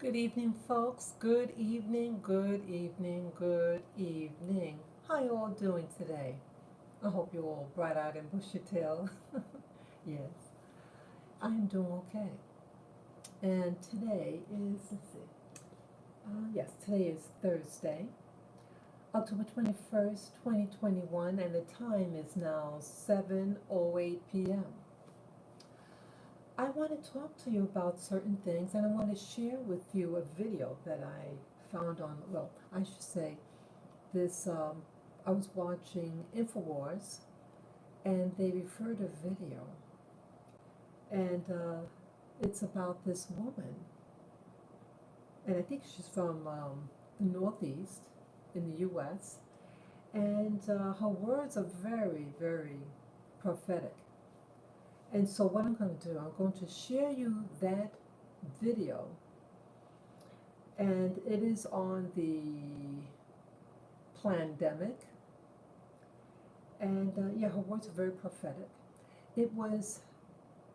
Good evening, folks. Good evening, good evening, good evening. How you all doing today? I hope you're all bright-eyed and bushy-tailed. Yes, I'm doing okay. And today is, let's see, today is Thursday, October 21st, 2021, and the time is now 7:08 p.m. I want to talk to you about certain things, and I want to share with you a video that I found on, well, I should say, this, I was watching Infowars, and they referred a video, and it's about this woman, and I think she's from the Northeast in the U.S., and her words are very, very prophetic. And so what I'm going to do, I'm going to share you that video, and it is on the pandemic, and yeah, her words are very prophetic. It was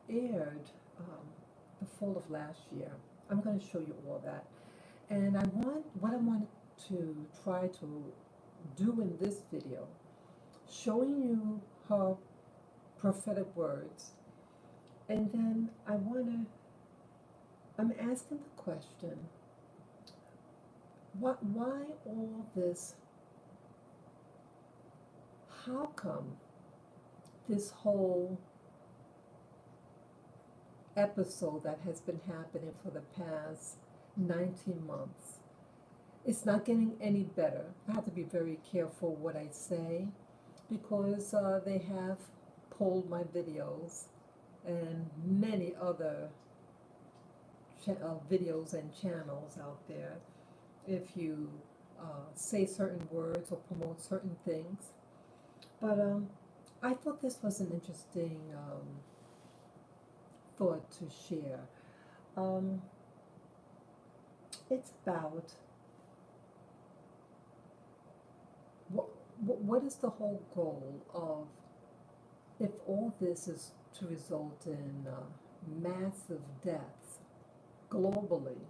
aired the fall of last year. I'm going to show you all that, and what I want to try to do in this video, showing you her prophetic words, and then I'm asking the question, why all this? How come this whole episode that has been happening for the past 19 months, it's not getting any better? I have to be very careful what I say because they have pulled my videos and many other videos and channels out there if you say certain words or promote certain things. But I thought this was an interesting thought to share. It's about what is the whole goal of, if all this is to result in massive deaths globally,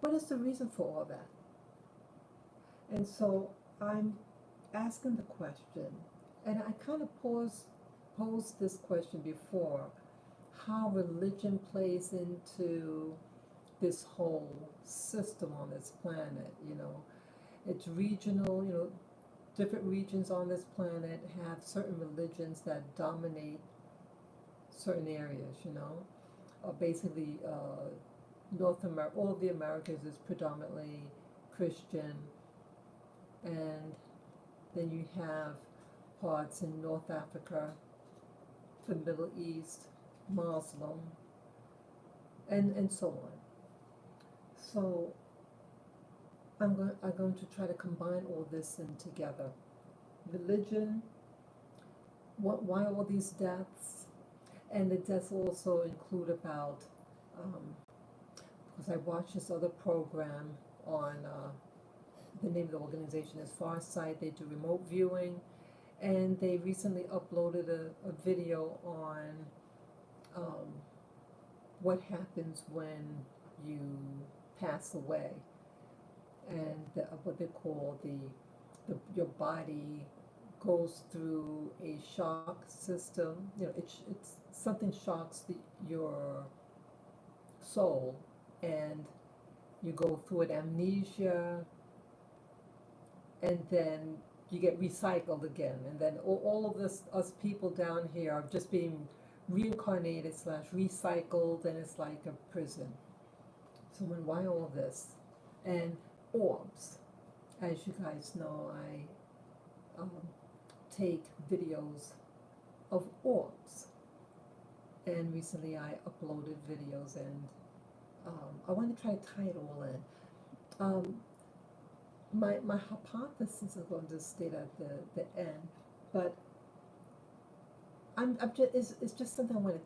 what is the reason for all that? And so I'm asking the question, and I kind of posed this question before, how religion plays into this whole system on this planet. It's regional. Different regions on this planet have certain religions that dominate certain areas. Basically, North America, all of the Americas is predominantly Christian, and then you have parts in North Africa, the Middle East, Muslim, and so on. So I'm going to try to combine all this in together. Religion, why all these deaths? And the deaths also include about, because I watched this other program on, the name of the organization is Farsight. They do remote viewing, and they recently uploaded a video on what happens when you pass away, and what they call your body goes through a shock system. It's something shocks your soul, and you go through an amnesia, and then you get recycled again, and then all of us people down here are just being reincarnated / recycled, and it's like a prison. So why all this? And Orbs, as you guys know, I take videos of orbs, and recently I uploaded videos, and I want to try to tie it all in. My hypothesis I'm going to state at the end, but it's just something I want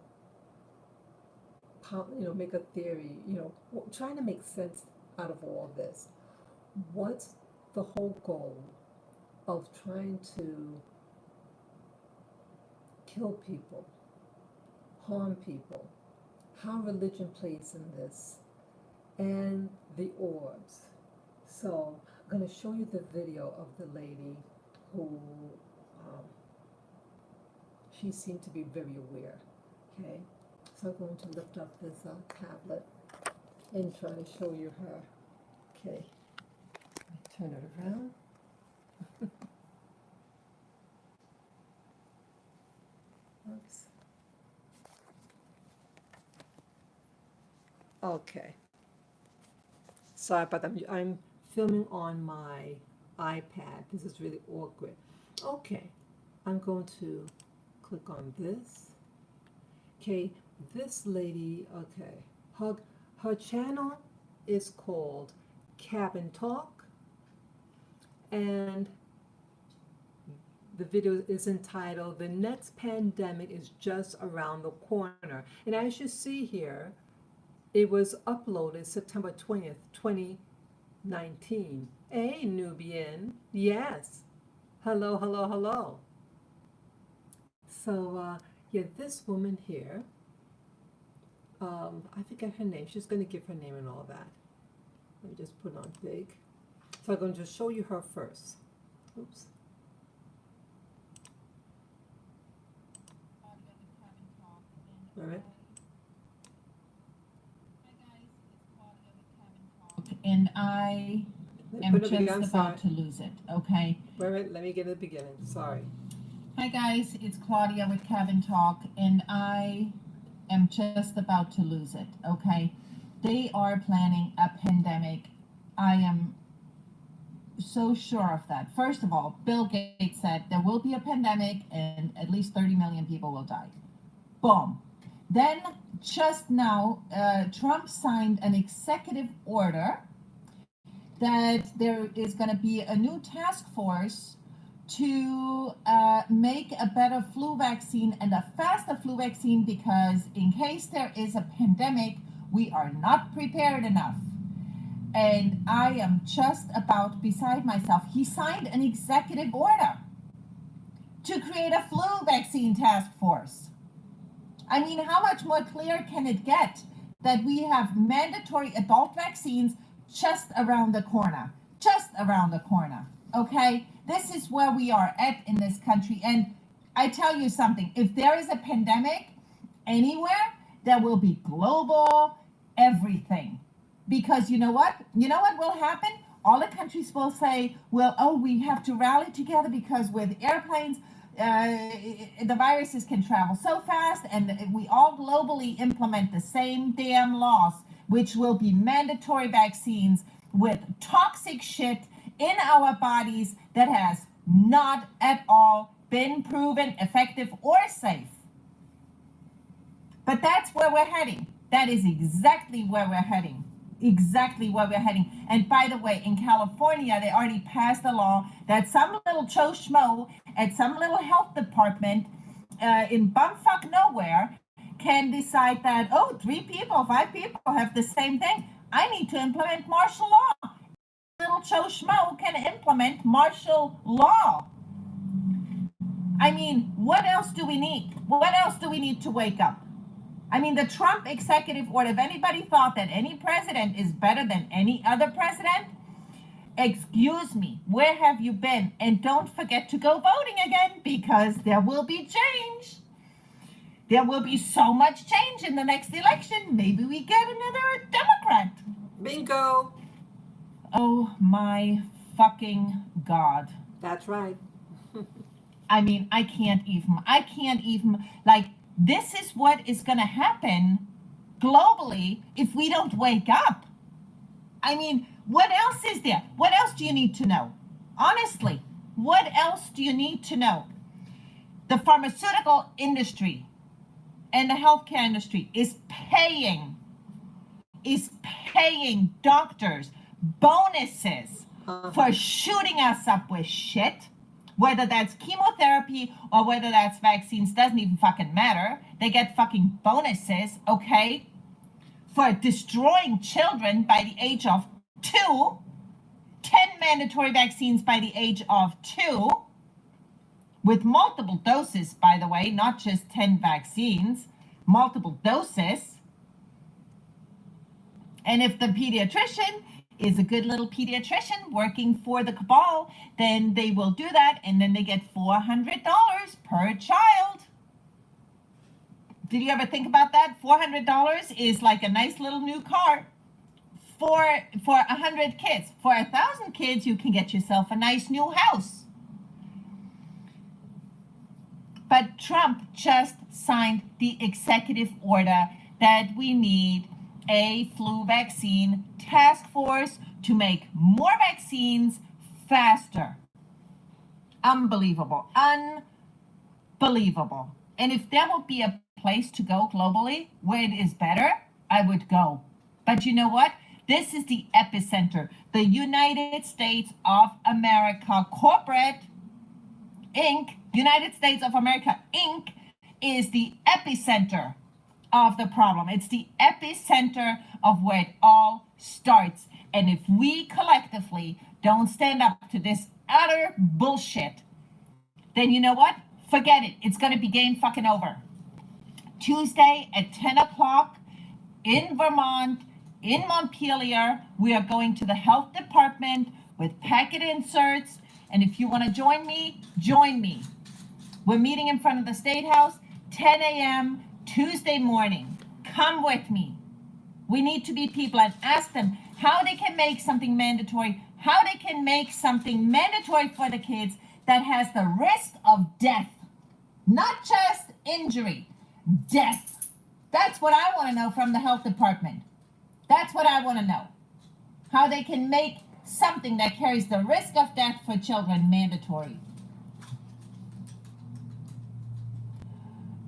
to make a theory, trying to make sense out of all this. What's the whole goal of trying to kill people, harm people, how religion plays in this, and the orbs. So I'm going to show you the video of the lady who um, she seemed to be very aware. Okay, so I'm going to lift up this tablet and try to show you her. Okay, turn it around. Oops. Okay. Sorry about that. I'm filming on my iPad. This is really awkward. Okay. I'm going to click on this. Okay. This lady, okay. Her channel is called Cabin Talk. And the video is entitled The Next Pandemic is Just Around the Corner. And as you see here, it was uploaded September 20th, 2019. Hey, Nubian. Yes. Hello, hello, hello. So, yeah, this woman here, I forget her name. She's going to give her name and all that. Let me just put it on big. So I'm going to show you her first. Oops. All right. And I am just about to lose it, okay? Wait, let me get to the beginning. Sorry. Hi guys, it's Claudia with Cabin Talk, and I am just about to lose it, okay? They are planning a pandemic. I am so sure of that. First of all, Bill Gates said there will be a pandemic and at least 30 million people will die. Boom. Then just now, Trump signed an executive order that there is going to be a new task force to make a better flu vaccine and a faster flu vaccine, because in case there is a pandemic, we are not prepared enough. And I am just about beside myself. He signed an executive order to create a flu vaccine task force. I mean, how much more clear can it get that we have mandatory adult vaccines just around the corner? Just around the corner, okay? This is where we are at in this country. And I tell you something, if there is a pandemic anywhere, there will be global everything. Because you know what? You know what will happen? All the countries will say, well, oh, we have to rally together because with airplanes, the viruses can travel so fast, and we all globally implement the same damn laws, which will be mandatory vaccines with toxic shit in our bodies that has not at all been proven effective or safe. But that's where we're heading. That is exactly where we're heading. Exactly where we're heading. And by the way, in California, they already passed a law that some little Joe Schmo at some little health department in bumfuck nowhere can decide that, oh, 3 people, 5 people have the same thing. I need to implement martial law. Little Joe Schmo can implement martial law. I mean, what else do we need? What else do we need to wake up? I mean, the Trump executive order, if anybody thought that any president is better than any other president, excuse me, where have you been? And don't forget to go voting again, because there will be change. There will be so much change in the next election. Maybe we get another Democrat. Bingo. Oh my fucking God. That's right. I mean, I can't even, like, this is what is going to happen globally if we don't wake up. I mean, what else is there? What else do you need to know? Honestly, what else do you need to know? The pharmaceutical industry and the healthcare industry is paying doctors bonuses for shooting us up with shit. Whether that's chemotherapy or whether that's vaccines, doesn't even fucking matter. They get fucking bonuses, okay, for destroying children by the age of 2. 10 mandatory vaccines by the age of 2, with multiple doses, by the way, not just 10 vaccines, multiple doses. And if the pediatrician is a good little pediatrician working for the cabal, then they will do that, and then they get $400 per child. Did you ever think about that? $400 is like a nice little new car for 100 kids. For 1,000 kids, you can get yourself a nice new house. But Trump just signed the executive order that we need a flu vaccine task force to make more vaccines faster. Unbelievable. Unbelievable. And if there would be a place to go globally where it is better, I would go. But you know what? This is the epicenter. The United States of America corporate Inc., United States of America Inc., is the epicenter of the problem. It's the epicenter of where it all starts. And if we collectively don't stand up to this utter bullshit, then you know what? Forget it. It's going to be game fucking over. Tuesday at 10 o'clock in Vermont, in Montpelier, we are going to the health department with packet inserts. And if you want to join me, join me. We're meeting in front of the State House, 10 a.m. Tuesday morning. Come with me. We need to be people and ask them how they can make something mandatory, how they can make something mandatory for the kids that has the risk of death, not just injury, death. That's what I want to know from the health department. That's what I want to know. How they can make something that carries the risk of death for children mandatory.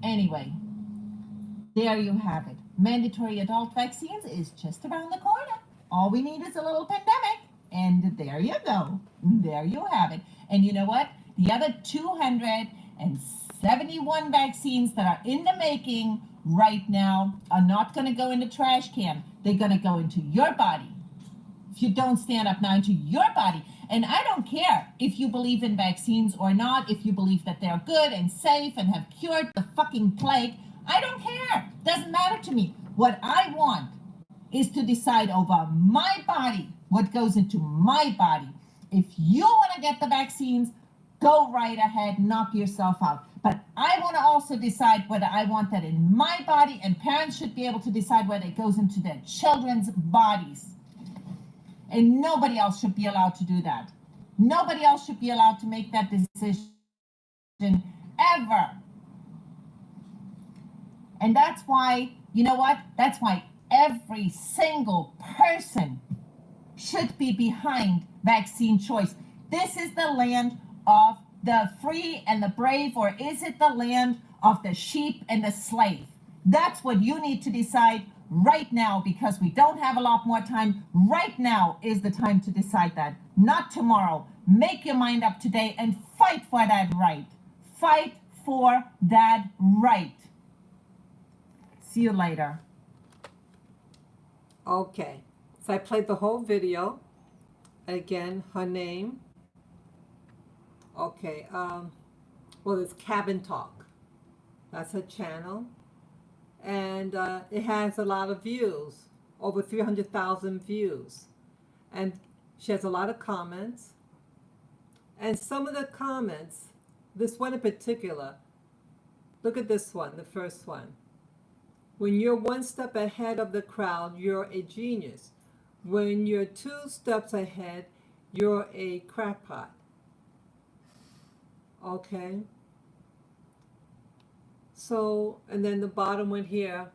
Anyway, there you have it. Mandatory adult vaccines is just around the corner. All we need is a little pandemic. And there you go. There you have it. And you know what? The other 271 vaccines that are in the making right now are not going to go in the trash can. They're going to go into your body. If you don't stand up now, into your body. And I don't care if you believe in vaccines or not, if you believe that they're good and safe and have cured the fucking plague. I don't care. Doesn't matter to me. What I want is to decide over my body what goes into my body. If you want to get the vaccines, go right ahead, knock yourself out. But I want to also decide whether I want that in my body, and parents should be able to decide whether it goes into their children's bodies. And nobody else should be allowed to do that. Nobody else should be allowed to make that decision ever. And that's why, you know what? That's why every single person should be behind vaccine choice. This is the land of the free and the brave, or is it the land of the sheep and the slave? That's what you need to decide right now, because we don't have a lot more time. Right now is the time to decide that, not tomorrow. Make your mind up today and fight for that right. Fight for that right. See you later. Okay, so I played the whole video. Again, her name. Okay, well, it's Cabin Talk. That's her channel. And it has a lot of views, over 300,000 views. And she has a lot of comments. And some of the comments, this one in particular, look at this one, the first one. When you're one step ahead of the crowd, you're a genius. When you're 2 steps ahead, you're a crackpot. Okay. So, and then the bottom one here,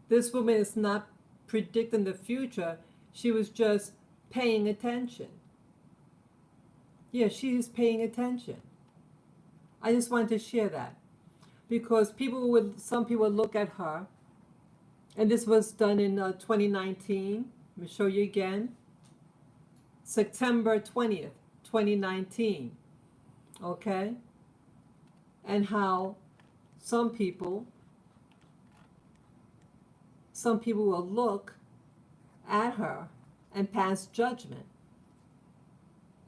this woman is not predicting the future. She was just paying attention. Yeah, she is paying attention. I just wanted to share that because some people would look at her, and this was done in 2019. Let me show you again. September 20th, 2019. Okay? And how some people will look at her and pass judgment.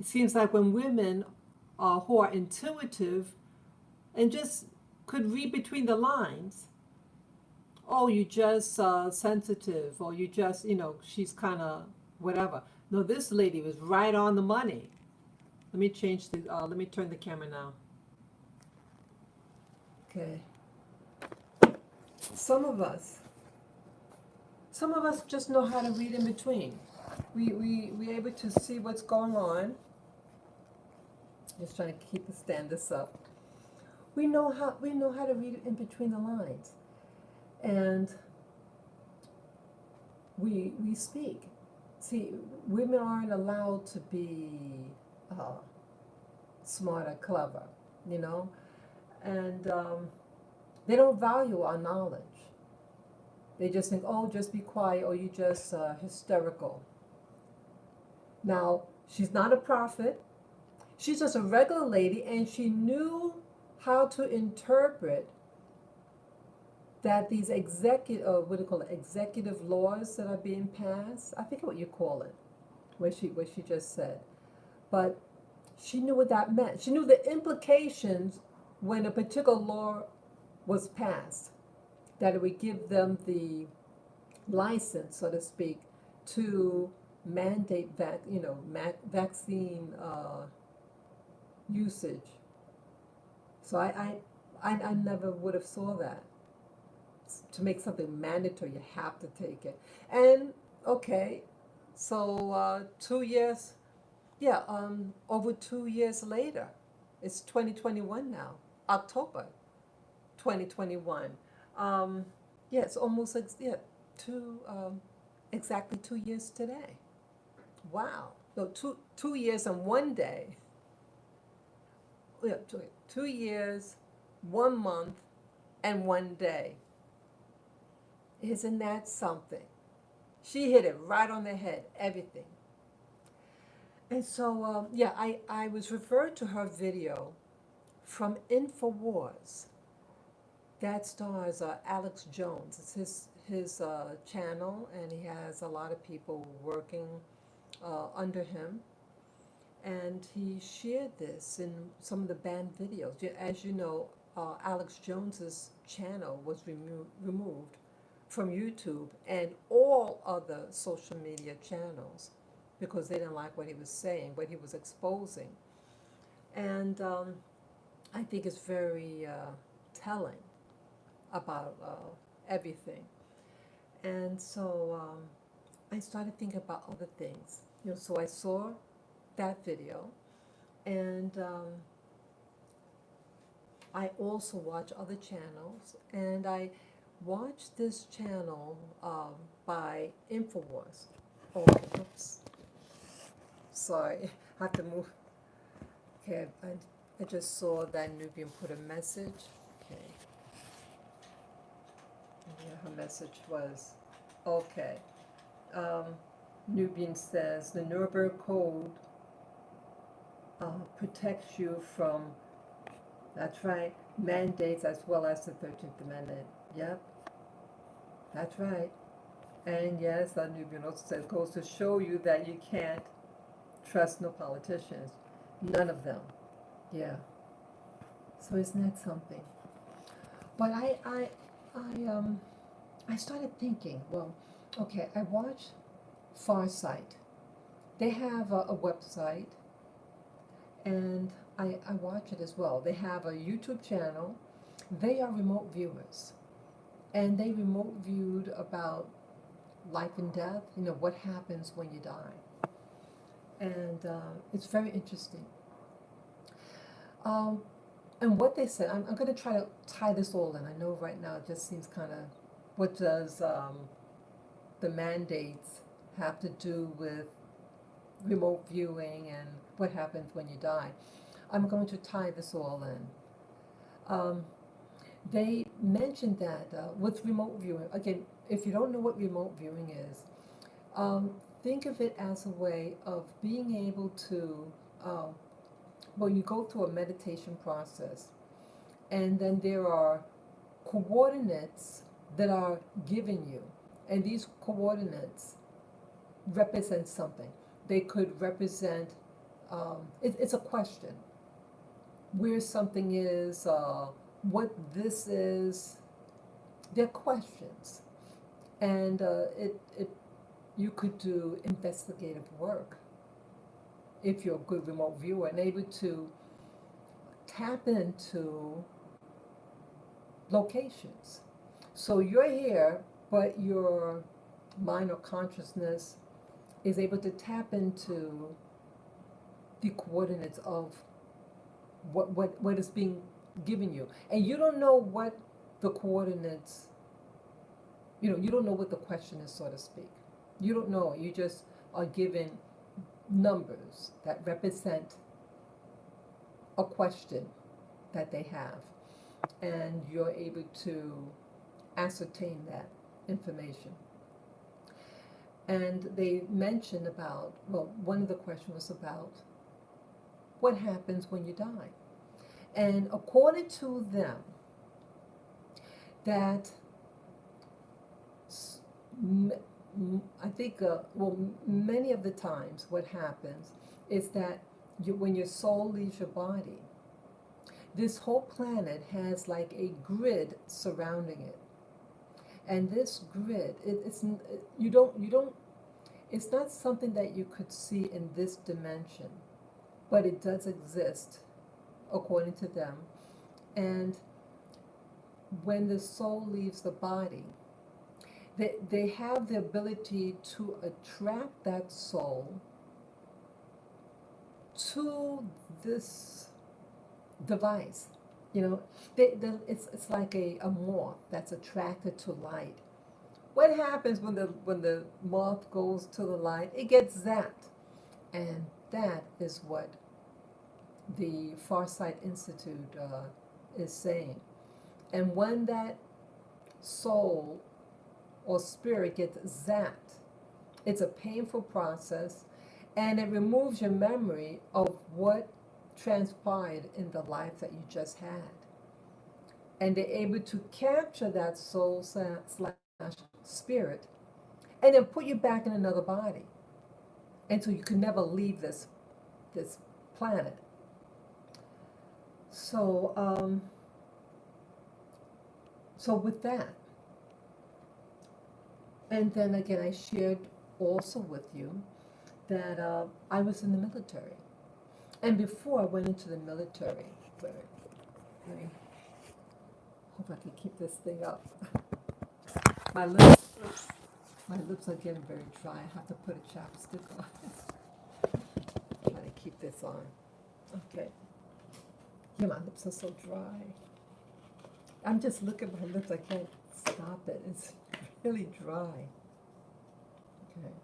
It seems like when women who are intuitive and just could read between the lines, oh, you just sensitive, or you just, she's kind of whatever. No, this lady was right on the money. Let me turn the camera now. Okay. Some of us just know how to read in between. We're able to see what's going on. Just trying to stand this up. We know how to read in between the lines. And we speak. See, women aren't allowed to be smart or clever, and they don't value our knowledge. They just think, oh, just be quiet, or you just hysterical. Now, she's not a prophet. She's just a regular lady, and she knew how to interpret that these executive laws that are being passed. I forget what you call it, what she just said, but she knew what that meant. She knew the implications when a particular law was passed, that it would give them the license, so to speak, to mandate vaccine usage. So I never would have saw that. To make something mandatory, you have to take it. And okay, so 2 years, over 2 years later, it's 2021 now, October 2021. It's almost exactly 2 years today. Wow, no, 2 years and 1 day. Yeah, 2 years, 1 month, and 1 day. Isn't that something? She hit it right on the head, everything. And so, I was referred to her video from InfoWars. That stars Alex Jones. It's his channel, and he has a lot of people working under him. And he shared this in some of the banned videos. As you know, Alex Jones's channel was removed from YouTube and all other social media channels because they didn't like what he was saying, what he was exposing. And I think it's very telling about everything. And so I started thinking about other things. So I saw that video, and I also watch other channels, and I watched this channel by InfoWars. Oh, oops. Sorry, I have to move. Okay, I just saw that Nubian put a message. Okay. Yeah, her message was, okay. Nubian says the Nuremberg Code protects you from, that's right, mandates as well as the 13th Amendment. Yep, that's right. And yes, Nubian also says, goes to show you that you can't trust no politicians. None of them. Yeah. So isn't that something? But I started thinking, well, okay, I watched Farsight. They have a website, and I watch it as well. They have a YouTube channel. They are remote viewers, and they remote viewed about life and death, what happens when you die. And it's very interesting. And what they said, I'm going to try to tie this all in. I know right now it just seems kind of, what does the mandates have to do with remote viewing and what happens when you die? I'm going to tie this all in. They mentioned that with remote viewing, again, if you don't know what remote viewing is, think of it as a way of being able to, you go through a meditation process, and then there are coordinates that are given you, and these coordinates represent something. They could represent, it's a question, where something is, what this is, they're questions, and it you could do investigative work if you're a good remote viewer and able to tap into locations. So you're here, but your mind or consciousness is able to tap into the coordinates of what is being given you. And you don't know what the coordinates, you don't know what the question is, so to speak. You don't know. You just are given numbers that represent a question that they have. And you're able to ascertain that information. And they mentioned about, well, one of the questions was about what happens when you die. And according to them, that I think, many of the times what happens is that when your soul leaves your body, this whole planet has like a grid surrounding it. And this grid, it's not something that you could see in this dimension, but it does exist according to them. And when the soul leaves the body, they have the ability to attract that soul to this device. It's like a moth that's attracted to light. What happens when the moth goes to the light? It gets zapped. And that is what the Farsight Institute is saying. And when that soul or spirit gets zapped, it's a painful process, and it removes your memory of what transpired in the life that you just had. And they're able to capture that soul slash spirit and then put you back in another body. And so you can never leave this planet. So, so with that, and then again, I shared also with you that I was in the military. And before I went into the military, let me hope I can keep this thing up. My lips are getting very dry. I have to put a chapstick on. Try to keep this on. Okay. Yeah, my lips are so dry. I'm just looking at my lips. I can't stop it. It's really dry. Okay.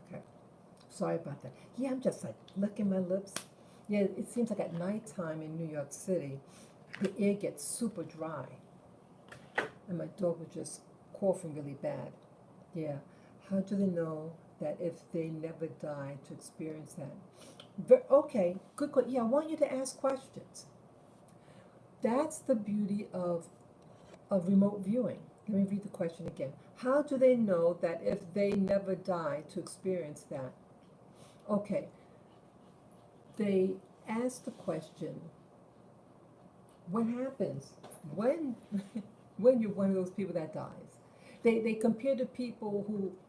Okay. Sorry about that. Yeah, I'm just like licking my lips. Yeah, it seems like at nighttime in New York City, the air gets super dry. And my dog was just coughing really bad. Yeah. How do they know that if they never die to experience that? Okay, good. Yeah, I want you to ask questions. That's the beauty of remote viewing. Let me read the question again. How do they know that if they never die to experience that? Okay. They ask the question, what happens when when you're one of those people that dies? They compare the people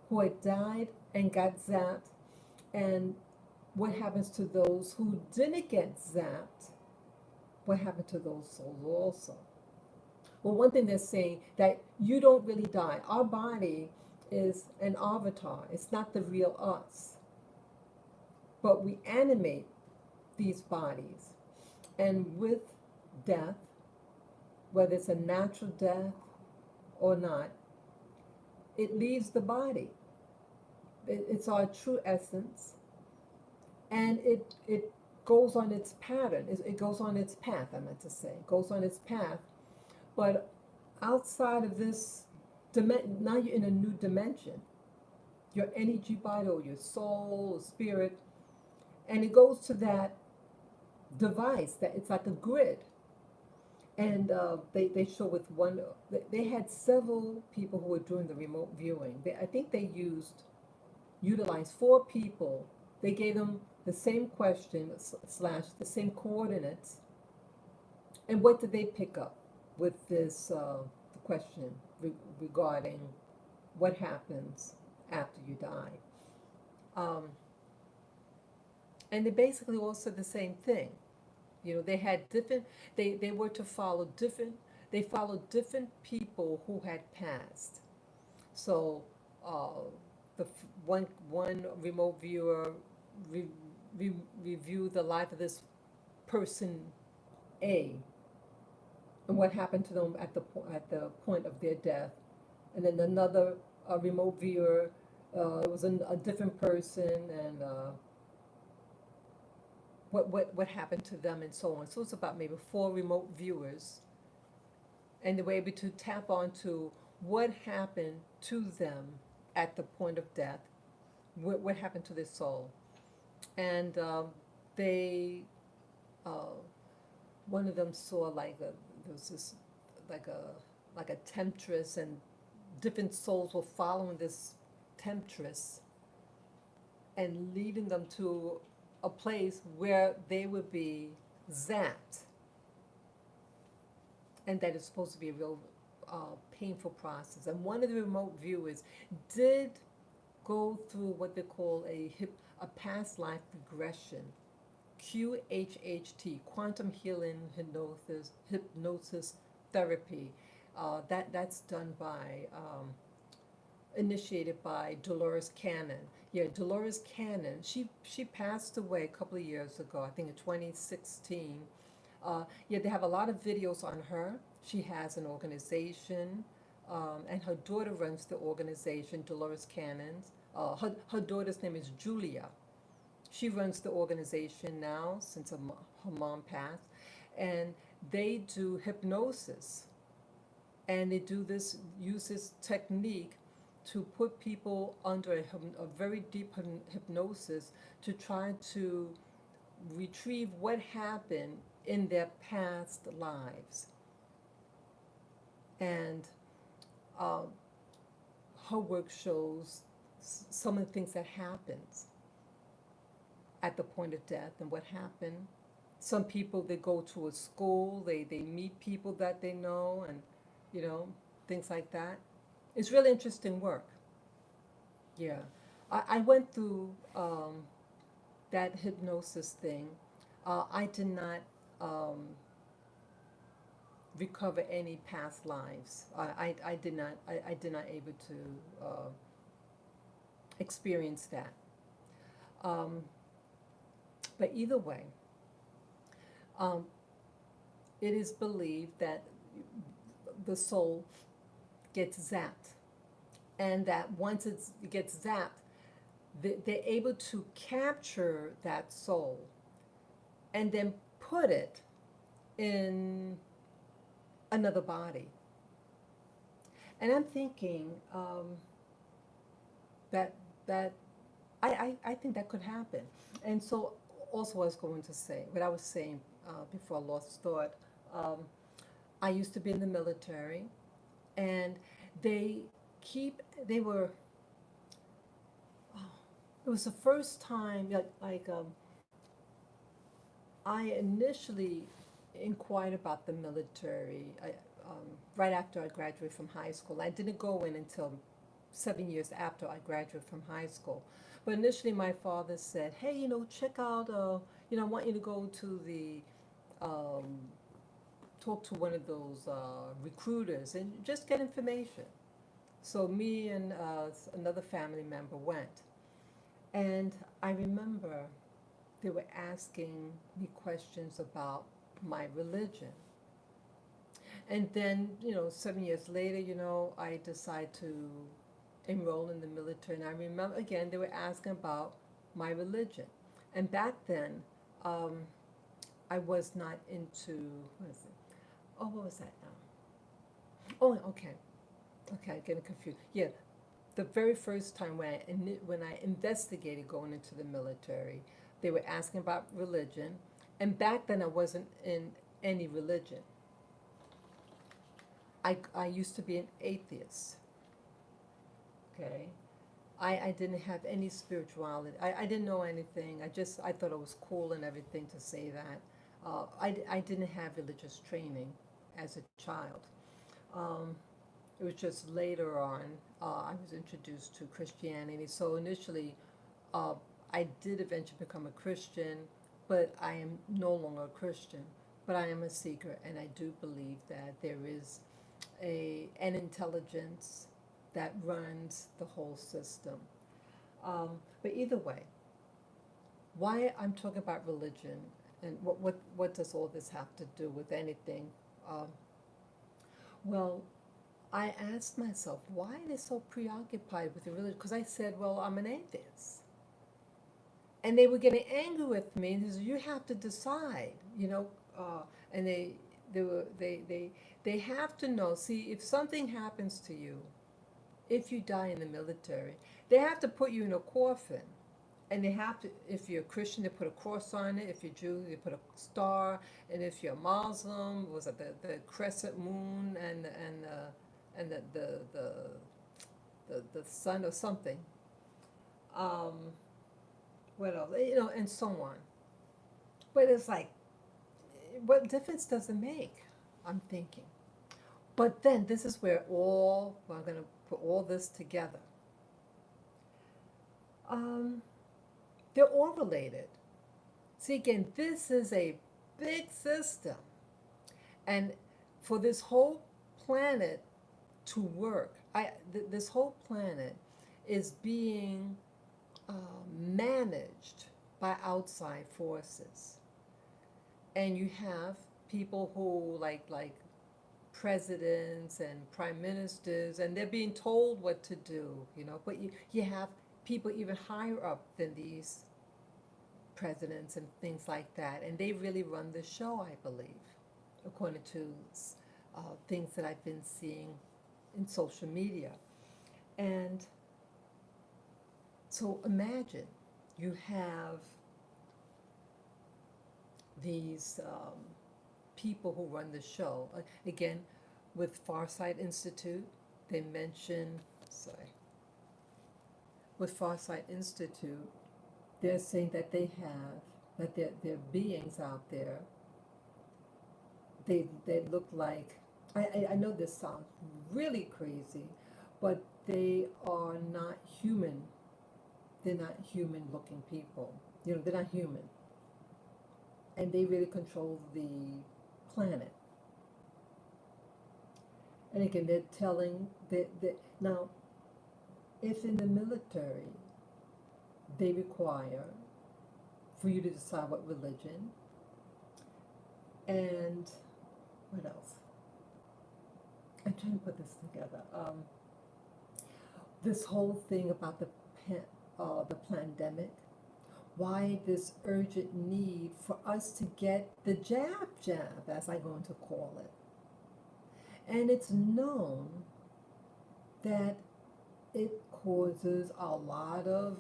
who had died and got zapped, and what happens to those who didn't get zapped? What happened to those souls also? Well, one thing they're saying that you don't really die. Our body is an avatar. It's not the real us. But we animate these bodies. And with death, whether it's a natural death or not, it leaves the body. It's our true essence. And it goes on its pattern. It goes on its path, I meant to say. It goes on its path. But outside of this dimension, now you're in a new dimension. Your energy body or your soul or spirit. And it goes to that device that it's like a grid. And they show with one, they had several people who were doing the remote viewing. I think they utilized 4 people. They gave them the same question / the same coordinates. And what did they pick up? with this question regarding what happens after you die. Um, and they basically all said the same thing. You know, they had different, they were to follow different, they followed different people who had passed. So uh, one remote viewer re, reviewed the life of this person A and what happened to them at at the point of their death, and then another remote viewer, it was a different person, and what happened to them and so on. So it's about maybe 4 remote viewers, and they were able to tap onto what happened to them at the point of death, what happened to their soul. And they, uh, one of them saw there was this, like a, like a temptress, and different souls were following this temptress and leading them to a place where they would be zapped, and that is supposed to be a real painful process. And one of the remote viewers did go through what they call a past life regression, QHHT, quantum healing hypnosis therapy. That's done by initiated by Dolores Cannon. Yeah, Dolores Cannon. She passed away a couple of years ago. I think in 2016. Yeah, they have a lot of videos on her. She has an organization, and her daughter runs the organization, Dolores Cannon's. Her daughter's name is Julia. She runs the organization now since her mom passed, and they do hypnosis, and they use this technique to put people under a very deep hypnosis to try to retrieve what happened in their past lives. And uh, her work shows some of the things that happens at the point of death and what happened. Some people, they go to a school, they meet people that they know, and you know, things like that. It's really interesting work. Yeah. I went through that hypnosis thing. I did not um, recover any past lives. I did not able to experience that. Um, but either way, um, it is believed that the soul gets zapped, and that once it gets zapped, they're able to capture that soul and then put it in another body. And I'm thinking that that I think that could happen. And so also what I was going to say, what I was saying before I lost thought, um, I used to be in the military, and they they were, oh, it was the first time, I initially inquired about the military right after I graduated from high school. I didn't go in until 7 years after I graduated from high school. But initially, my father said, "Hey, check out. I want you to go to the um, talk to one of those recruiters and just get information." So me and another family member went, and I remember they were asking me questions about my religion. And then, 7 years later, I decided to enroll in the military. And I remember, again, they were asking about my religion. And back then, I was not into, what is it? Oh, what was that now? Oh, okay. Okay, getting confused. Yeah, the very first time when I investigated going into the military, they were asking about religion. And back then, I wasn't in any religion. I used to be an atheist. Okay. I didn't have any spirituality. I didn't know anything. I thought it was cool and everything to say that. I didn't have religious training. as a child. Um, it was just later on I was introduced to Christianity. So initially, uh, I did eventually become a Christian, but I am no longer a Christian. But I am a seeker, and I do believe that there is an intelligence that runs the whole system. But either way, why I'm talking about religion and what does all this have to do with anything? Um, well, I asked myself, why are they so preoccupied with the religion? Because I said, well, I'm an atheist. And they were getting angry with me. And they said, you have to decide, and they have to know. See, if something happens to you, if you die in the military, they have to put you in a coffin. And they have to, if you're a Christian, they put a cross on it. If you're Jew, they put a star. And if you're Muslim, was it the crescent moon and the sun or something? Um, what else? And so on. But it's like, what difference does it make? I'm thinking. But then this is where I'm going to put all this together. They're all related. See, again, this is a big system. And for this whole planet to work, this whole planet is being managed by outside forces. And you have people who, like presidents and prime ministers, and they're being told what to do, But you have people even higher up than these presidents and things like that, and they really run the show, I believe, according to things that I've been seeing in social media. And so imagine you have these people who run the show. Again, with Farsight Institute, they mention, with Farsight Institute, they're saying that that there are beings out there. They look like, I know this sounds really crazy, but they are not human. They're not human looking people. They're not human. And they really control the planet. And again, they're telling that now, if in the military they require for you to decide what religion and what else? I'm trying to put this together. This whole thing about the pandemic, why this urgent need for us to get the jab, as I'm going to call it. And it's known that it causes a lot of,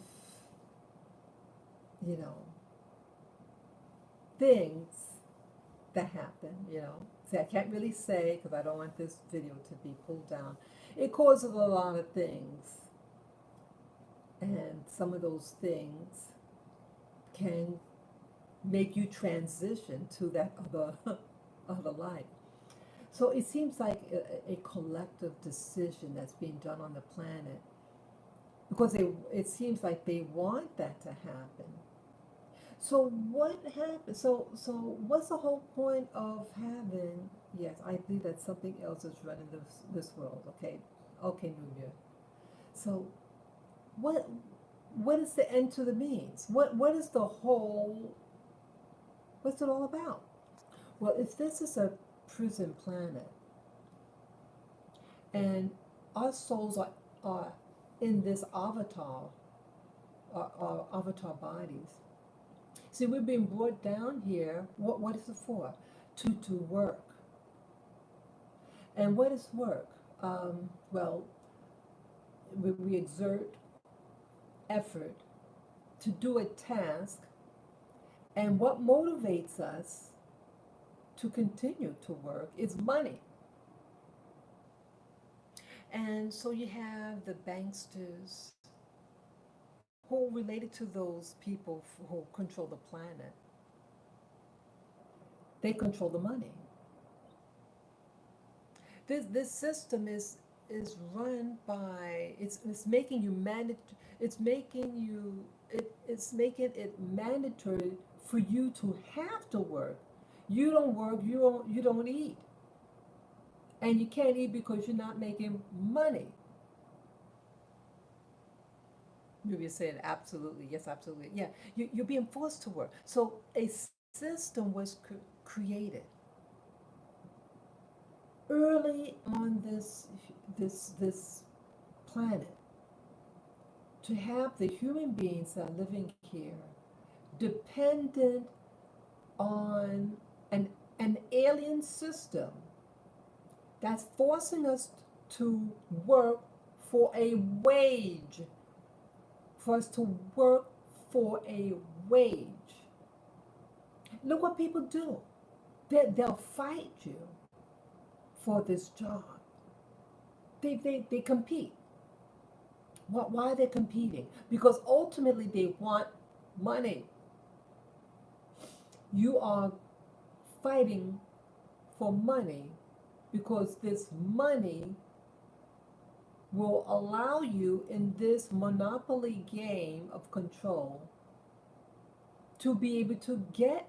things that happen, See, I can't really say because I don't want this video to be pulled down. It causes a lot of things. And some of those things can make make to that other life. So it seems like a collective decision that's being done on the planet, because it seems like they want that to happen. So what happened? So what's the whole point of having? Yes, I believe that something else is running this world. Okay, Nuria. So what is the end to the means? What is the whole? What's it all about? Well, if this is a prison planet, and our souls are in this avatar bodies. See, we're being brought down here. What is it for? To work. And what is work? Well, we exert effort to do a task, and what motivates us to continue to work is money. And so you have the banksters who are related to those people who control the planet. They control the money. This system is run by, it's making you it's making you it's making it mandatory for you to have to work. You don't work, you don't eat. And you can't eat because you're not making money. You're saying absolutely, yes, absolutely. Yeah, you're being forced to work. So a system was created early on this planet to have the human beings that are living here dependent on an alien system that's forcing us to work for a wage, for us to work for a wage. Look what people do. They'll fight you for this job. They compete. Why are they competing? Because ultimately they want money. You are fighting for money because this money will allow you in this monopoly game of control to be able to get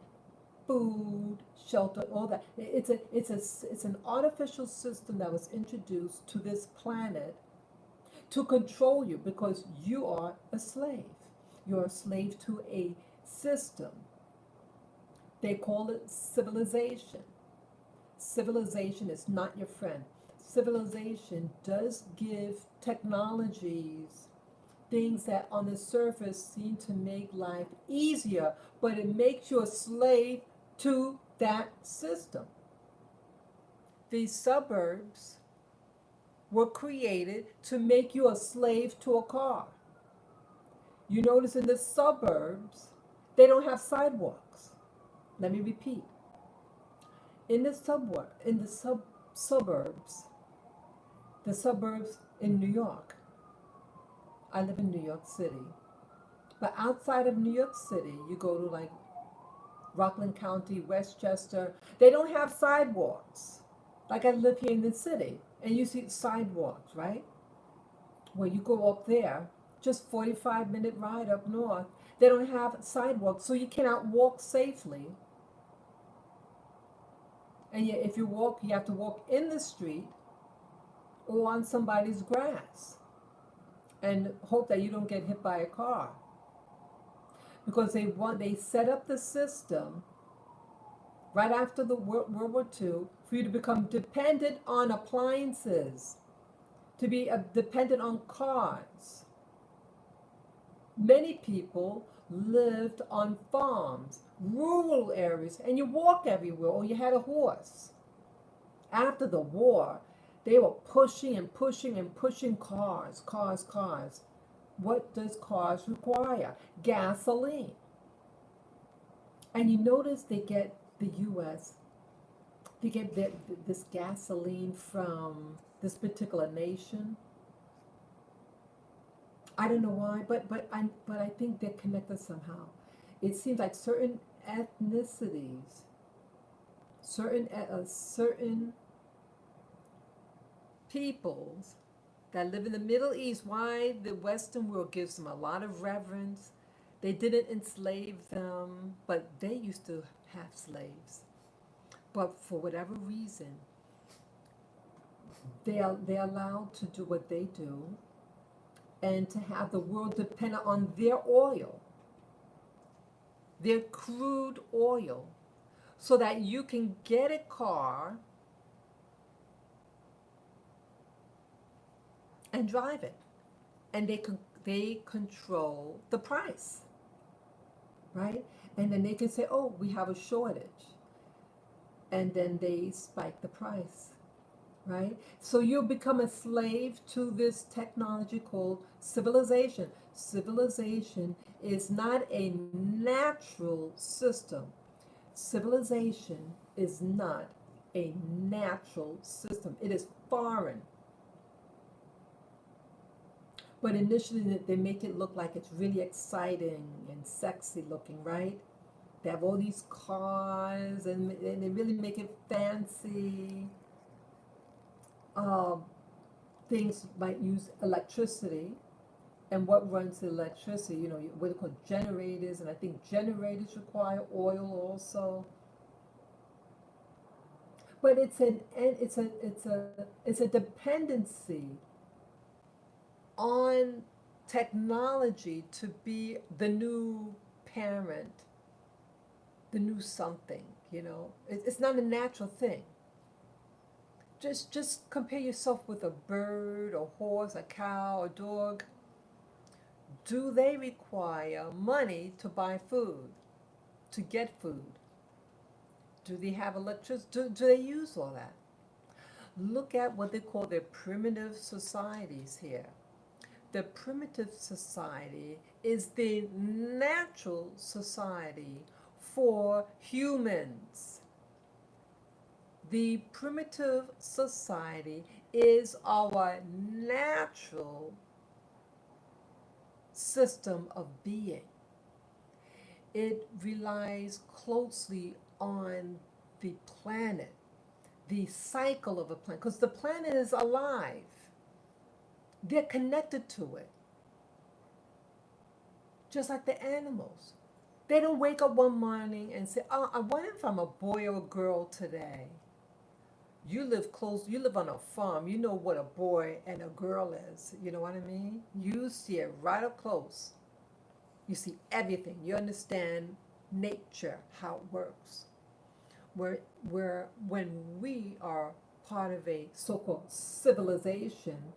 food, shelter, all that. It's an artificial system that was introduced to this planet to control you because you are a slave. You're a slave to a system. They call it civilization. Civilization is not your friend. Civilization does give technologies, things that on the surface seem to make life easier, but it makes you a slave to that system. These suburbs were created to make you a slave to a car. You notice in the suburbs, they don't have sidewalks. Let me repeat. In the suburbs, the suburbs in New York. I live in New York City. But outside of New York City, you go to like Rockland County, Westchester, they don't have sidewalks. Like I live here in the city, and you see sidewalks, right? When you go up there, just 45-minute ride up north, they don't have sidewalks, so you cannot walk safely. And yet, if you walk, you have to walk in the street or on somebody's grass and hope that you don't get hit by a car. Because they set up the system right after the World War II for you to become dependent on appliances, to be dependent on cars. Many people lived on farms, rural areas, and you walk everywhere, or you had a horse. After the war, they were pushing and pushing and pushing cars. What does cars require? Gasoline. And you notice they get the U.S., they get this gasoline from this particular nation. I don't know why, but I think they're connected somehow. It seems like certain ethnicities, certain peoples that live in the Middle East, why the Western world gives them a lot of reverence. They didn't enslave them, but they used to have slaves. But for whatever reason, they're allowed to do what they do and to have the world dependent on their oil, their crude oil, so that you can get a car and drive it. And they control the price, right? And then they can say, oh, we have a shortage. And then they spike the price, right? So you become a slave to this technology called civilization. Civilization is not a natural system. Civilization is not a natural system. It is foreign. But initially they make it look like it's really exciting and sexy looking, right? They have all these cars and they really make it fancy. Um, things might use electricity, and what runs the electricity, what they call generators, and I think generators require oil also. But it's a dependency on technology to be the new parent, the new something. It's not a natural thing. Just compare yourself with a bird, a horse, a cow, a dog. Do they require money to buy food, to get food? Do they have electricity? Do they use all that? Look at what they call their primitive societies here. The primitive society is the natural society for humans. The primitive society is our natural system of being. It relies closely on the planet, the cycle of a planet, because the planet is alive. They're connected to it, just like the animals. They don't wake up one morning and say, "Oh, I wonder if I'm a boy or a girl today." You live close, you live on a farm, you know what a boy and a girl is. You know what I mean? You see it right up close. You see everything. You understand nature, how it works. When we are part of a so-called civilization,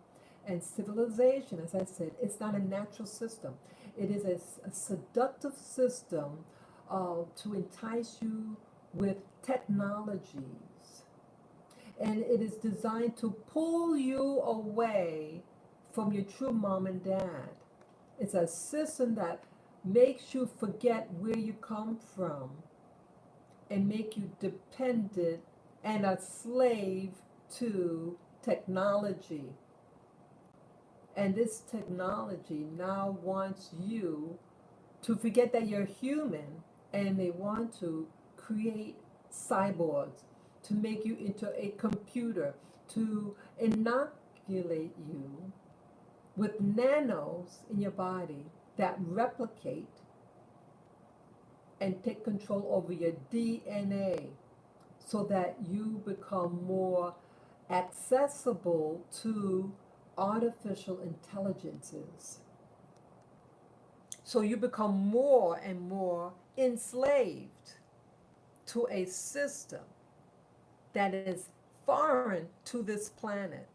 and civilization, as I said, it's not a natural system. It is a seductive system to entice you with technologies. And it is designed to pull you away from your true mom and dad. It's a system that makes you forget where you come from and make you dependent and a slave to technology. And this technology now wants you to forget that you're human, and they want to create cyborgs to make you into a computer, to inoculate you with nanos in your body that replicate and take control over your DNA so that you become more accessible to artificial intelligences. So you become more and more enslaved to a system that is foreign to this planet.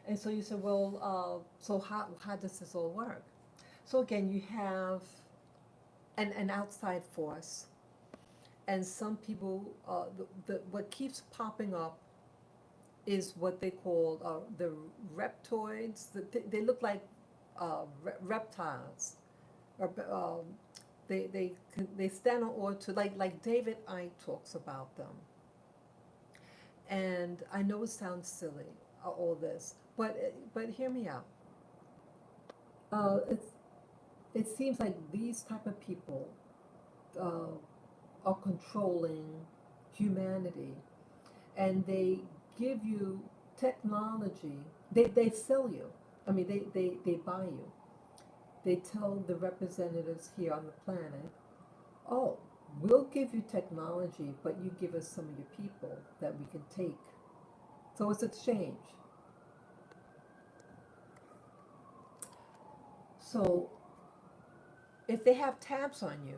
And so you say, well, so how does this all work? So again, you have an outside force, and some people, what keeps popping up is what they call the reptoids. They look like reptiles, or they stand on all two, like David Icke talks about them. And I know it sounds silly, all this, but hear me out. It's it seems like these type of people uh, are controlling humanity, and they give you technology. They sell you. I mean, they buy you. They tell the representatives here on the planet, oh, we'll give you technology, but you give us some of your people that we can take. So it's exchange. So if they have tabs on you,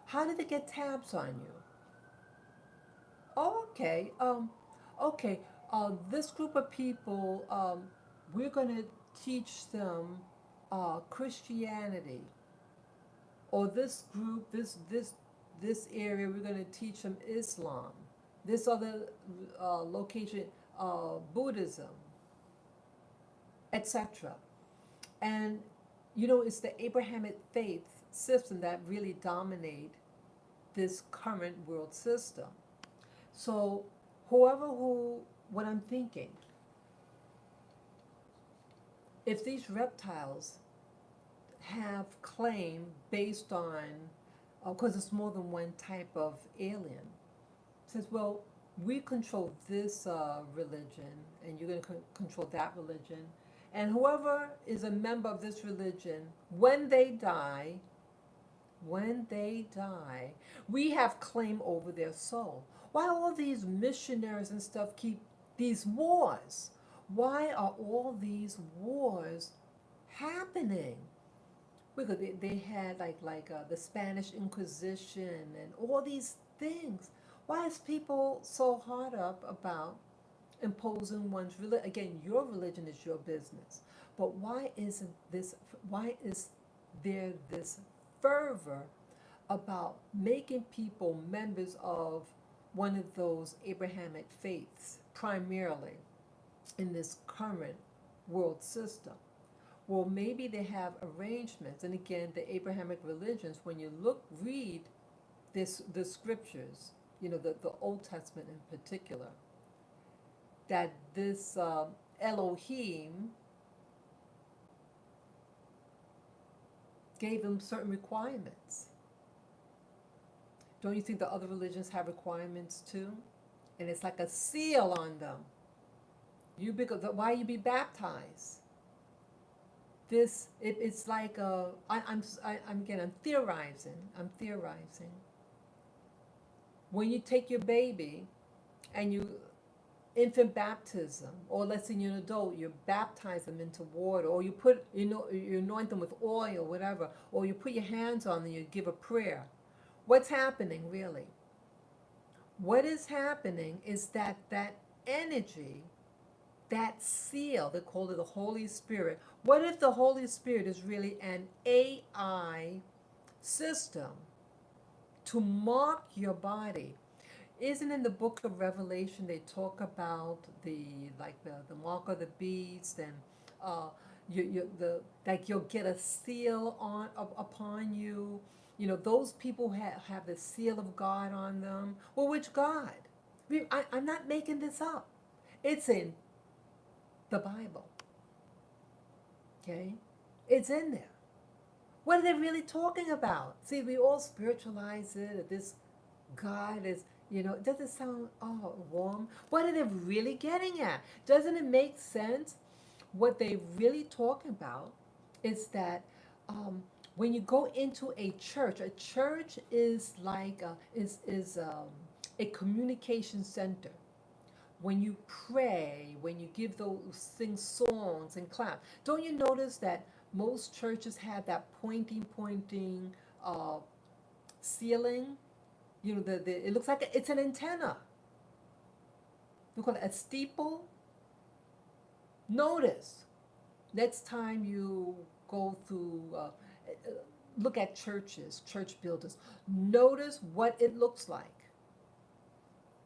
how did they get tabs on you? Oh, okay. Okay. This group of people, we're going to teach them Christianity. Or this group, this area, we're going to teach them Islam. This other location, Buddhism, etc. And it's the Abrahamic faith system that really dominate this current world system. So what I'm thinking, if these reptiles have claim based on, because it's more than one type of alien, says, well, we control this religion, and you're going to control that religion. And whoever is a member of this religion, when they die, we have claim over their soul. Why all these missionaries and stuff keep these wars? Why are all these wars happening? Because they had the Spanish Inquisition and all these things. Why is people so hard up about imposing one's religion? Again, your religion is your business. But why is there this fervor about making people members of one of those Abrahamic faiths, primarily in this current world system? Well, maybe they have arrangements, and again, the Abrahamic religions, when you read the scriptures, the Old Testament in particular, that this Elohim gave them certain requirements. Don't you think the other religions have requirements too? And it's like a seal on them. Why you be baptized? It's like I'm theorizing. I'm theorizing. When you take your baby and you infant baptism, or let's say you're an adult, you baptize them into water, or you anoint them with oil, or whatever, or you put your hands on them, you give a prayer. What's happening really? What is happening is that energy, that seal, they call it the Holy Spirit. What if the Holy Spirit is really an AI system to mark your body? Isn't in the book of Revelation they talk about the mark of the beast, and you'll get a seal upon you. Those people have the seal of God on them. Well, which God? I'm not making this up. It's in the Bible. Okay? It's in there. What are they really talking about? See, we all spiritualize it. This God is, does it sound warm? What are they really getting at? Doesn't it make sense? What they really talking about is that when you go into a church is like a communication center. When you pray, when you give sing songs and clap, don't you notice that most churches have that pointing ceiling? It looks like it's an antenna. We call it a steeple. Notice, next time you go through, look at church buildings, notice what it looks like.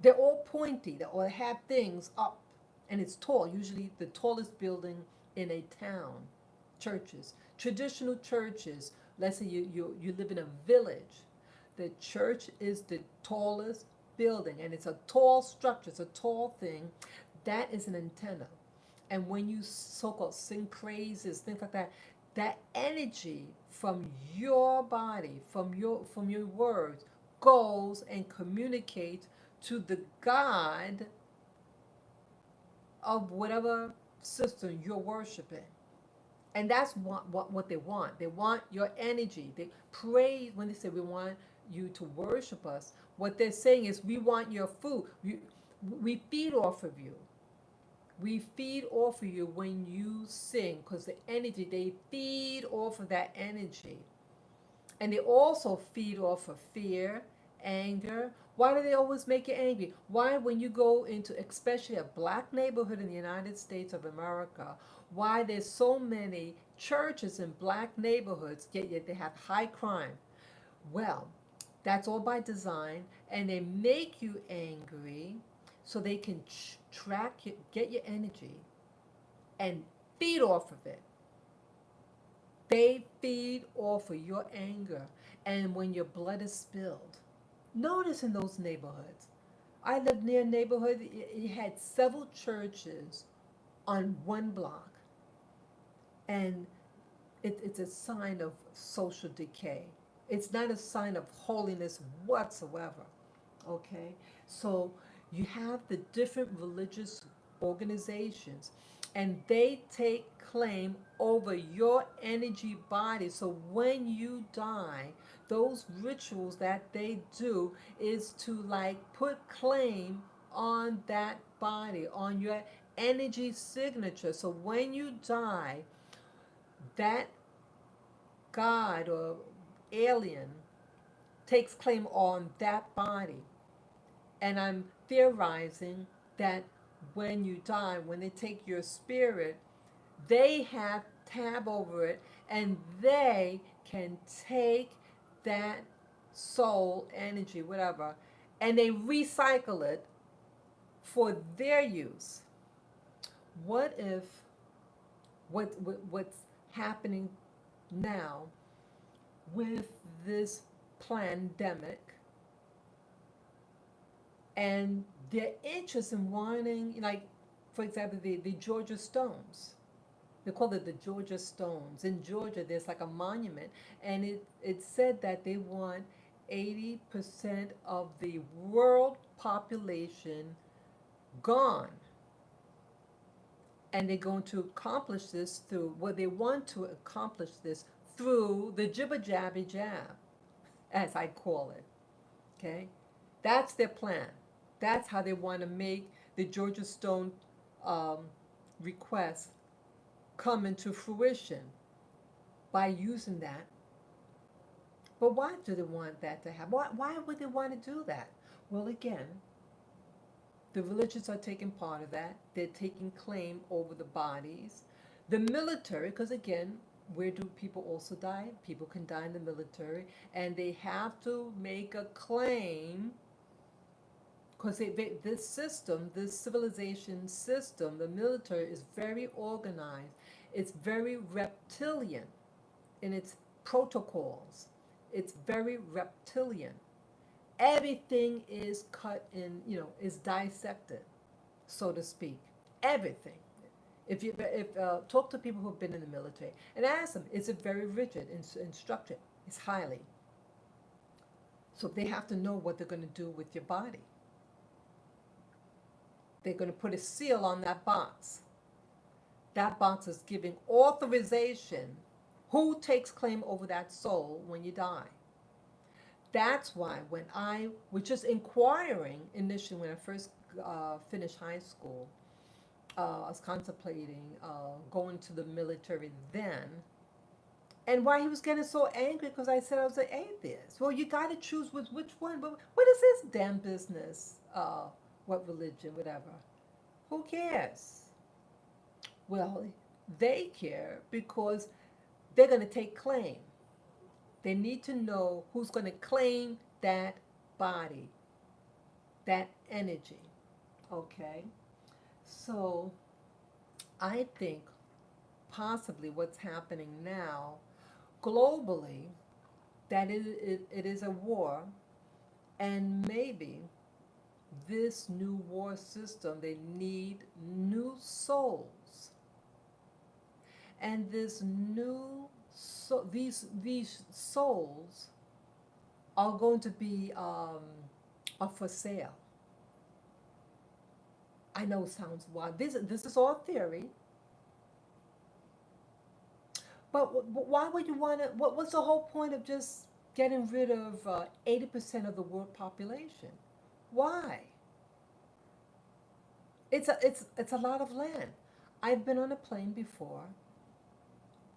They're all pointy, or they have things up, and it's tall, usually the tallest building in a town. Churches, traditional churches, let's say you live in a village, the church is the tallest building, and it's a tall structure, it's a tall thing. That is an antenna. And when you so-called sing praises, things like that, that energy from your body, from your words, goes and communicates to the God of whatever system you're worshiping. And that's what they want. They want your energy. They pray when they say we want you to worship us. What they're saying is we want your food. We feed off of you. We feed off of you when you sing, because the energy, they feed off of that energy. And they also feed off of fear, anger. Why do they always make you angry? Why, when you go into especially a black neighborhood in the United States of America, why there's so many churches in black neighborhoods, yet they have high crime? Well, that's all by design, and they make you angry so they can get your energy and feed off of it. They feed off of your anger, and when your blood is spilled. Notice in those neighborhoods. I lived near a neighborhood, it had several churches on one block, and it's a sign of social decay. It's not a sign of holiness whatsoever. Okay? So You have the different religious organizations, and they take claim over your energy body. So when you die, those rituals that they do is to like put claim on that body, on your energy signature. So when you die, that god or alien takes claim on that body. And I'm theorizing that when you die, when they take your spirit, they have tab over it, and they can take that soul energy, whatever, and they recycle it for their use. What if what's happening now with this pandemic and their interest in wanting, like, for example, the Georgia Stones. They call it the Georgia Stones. In Georgia, there's like a monument, and it said that they want 80% of the world population gone. And they're going to accomplish this through, well, they want to accomplish this through the jibber jabby jab, as I call it. Okay? That's their plan. That's how they want to make the Georgia Stone um, request come into fruition, by using that. But why do they want that to happen? Why would they want to do that? Well, again, the religions are taking part of that. They're taking claim over the bodies. The military, because again, where do people also die? People can die in the military, and they have to make a claim because this system, this civilization system, the military is very organized. It's very reptilian in its protocols. It's very reptilian. Everything is cut in, is dissected, so to speak. Everything. If talk to people who've been in the military and ask them, is it very rigid and structured? It's highly. So they have to know what they're going to do with your body. They're going to put a seal on that box. That box is giving authorization who takes claim over that soul when you die. That's why when I was just inquiring initially when I first finished high school, I was contemplating going to the military then. And why he was getting so angry because I said I was an atheist. Well, you got to choose which one. But what is this damn business? What religion, whatever. Who cares? Well, they care because they're going to take claim. They need to know who's going to claim that body, that energy. Okay? So I think possibly what's happening now globally, that it is a war, and maybe this new war system, they need new souls. And this new these souls are going to be are for sale. I know it sounds wild. This is all theory. But why would you want to? What's the whole point of just getting rid of 80% of the world population? Why? It's a lot of land. I've been on a plane before,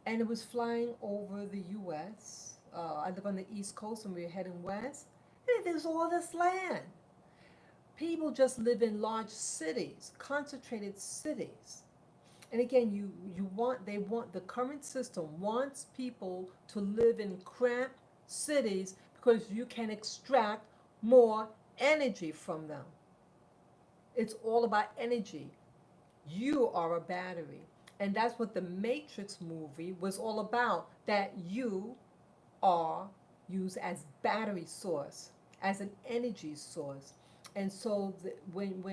and it was flying over the U.S. I live on the East Coast, and we were heading west. And there's all this land. People just live in large cities, concentrated cities. And again, the current system wants people to live in cramped cities because you can extract more energy from them. It's all about energy. You are a battery. And that's what the Matrix movie was all about, that you are used as battery source, as an energy source. And so when